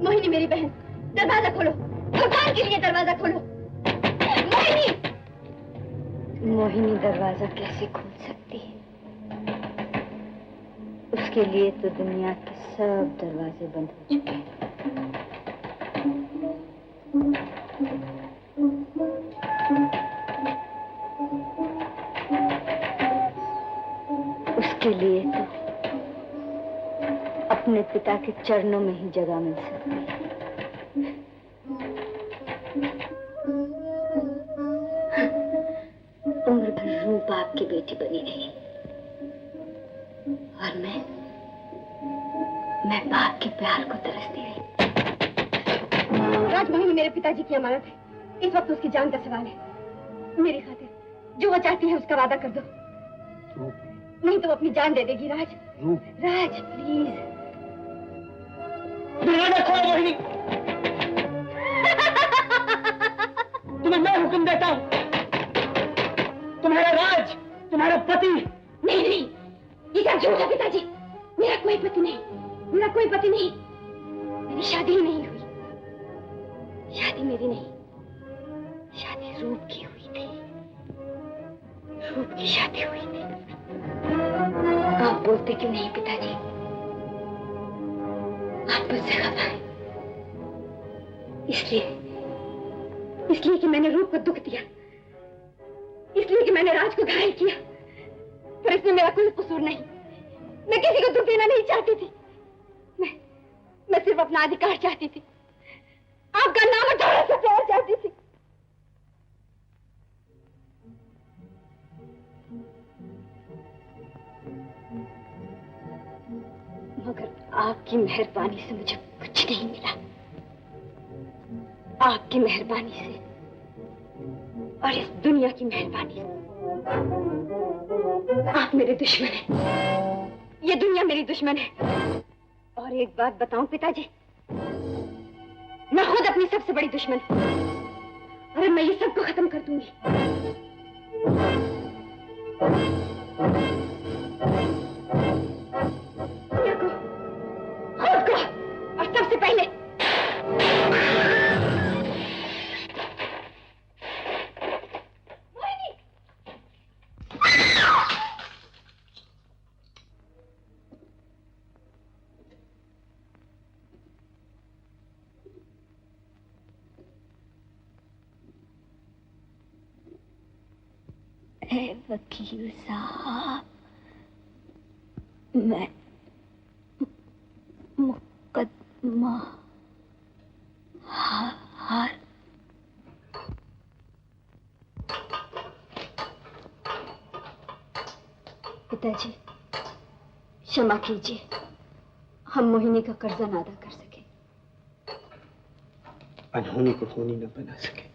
मोहिनी मेरी बहन, दरवाजा खोलो, भगवान के लिए दरवाजा खोलो। मोहिनी! मोहिनी दरवाजा कैसे खोल सकती है? उसके लिए तो दुनिया के सब दरवाजे बंद हो चुके हैं। उसके लिए तो अपने पिता के चरणों में ही जगह मिल सकती है। उम्र भर रूप आपकी बेटी बनी रही, और मैं बाप के प्यार को तरसती रही। राजमोहिनी मेरे पिताजी की अमानत है, इस वक्त उसकी जान का सवाल है। मेरी खातिर जो वो चाहती है उसका वादा कर दो, नहीं तो वो अपनी जान दे देगी। राज, राज प्लीज। दरवाजा खोलो मोहिनी। तुम्हें मैं हुक्म देता हूँ, तुम्हारा राज, तुम्हारा पति। नहीं नहीं, ये सब झूठ है पिताजी। मेरा कोई पति नहीं, मेरा कोई पति नहीं। मेरी शादी ही नहीं हुई। शादी मेरी नहीं, शादी रूप की हुई थी। रूप की शादी हुई थी। आप बोलते क्यों नहीं पिताजी? आप मुझसे खफा हैं। इसलिए कि मैंने रूप को दुख दिया, इसलिए कि मैंने राज को घायल किया, पर इसमें मेरा कोई कसूर नहीं। मैं किसी को दुख देना नहीं चाहती थी। मैं सिर्फ अपना अधिकार चाहती थी, आपका नाम और दौलत से प्यार चाहती थी। मगर आपकी मेहरबानी से मुझे कुछ नहीं मिला। आपकी मेहरबानी से और इस दुनिया की मेहरबानी से आप मेरे दुश्मन हैं। ये दुनिया मेरी दुश्मन है। और एक बात बताऊं पिताजी, मैं खुद अपनी सबसे बड़ी दुश्मन हूं। अरे मैं ये सबको खत्म कर दूंगी। खुद को और सबसे पहले वकील साहब, मैं मुकदमा हार। पिताजी क्षमा कीजिए, हम मोहिनी का कर्जा ना अदा कर सके। अनहोनी को होनी न बना सके।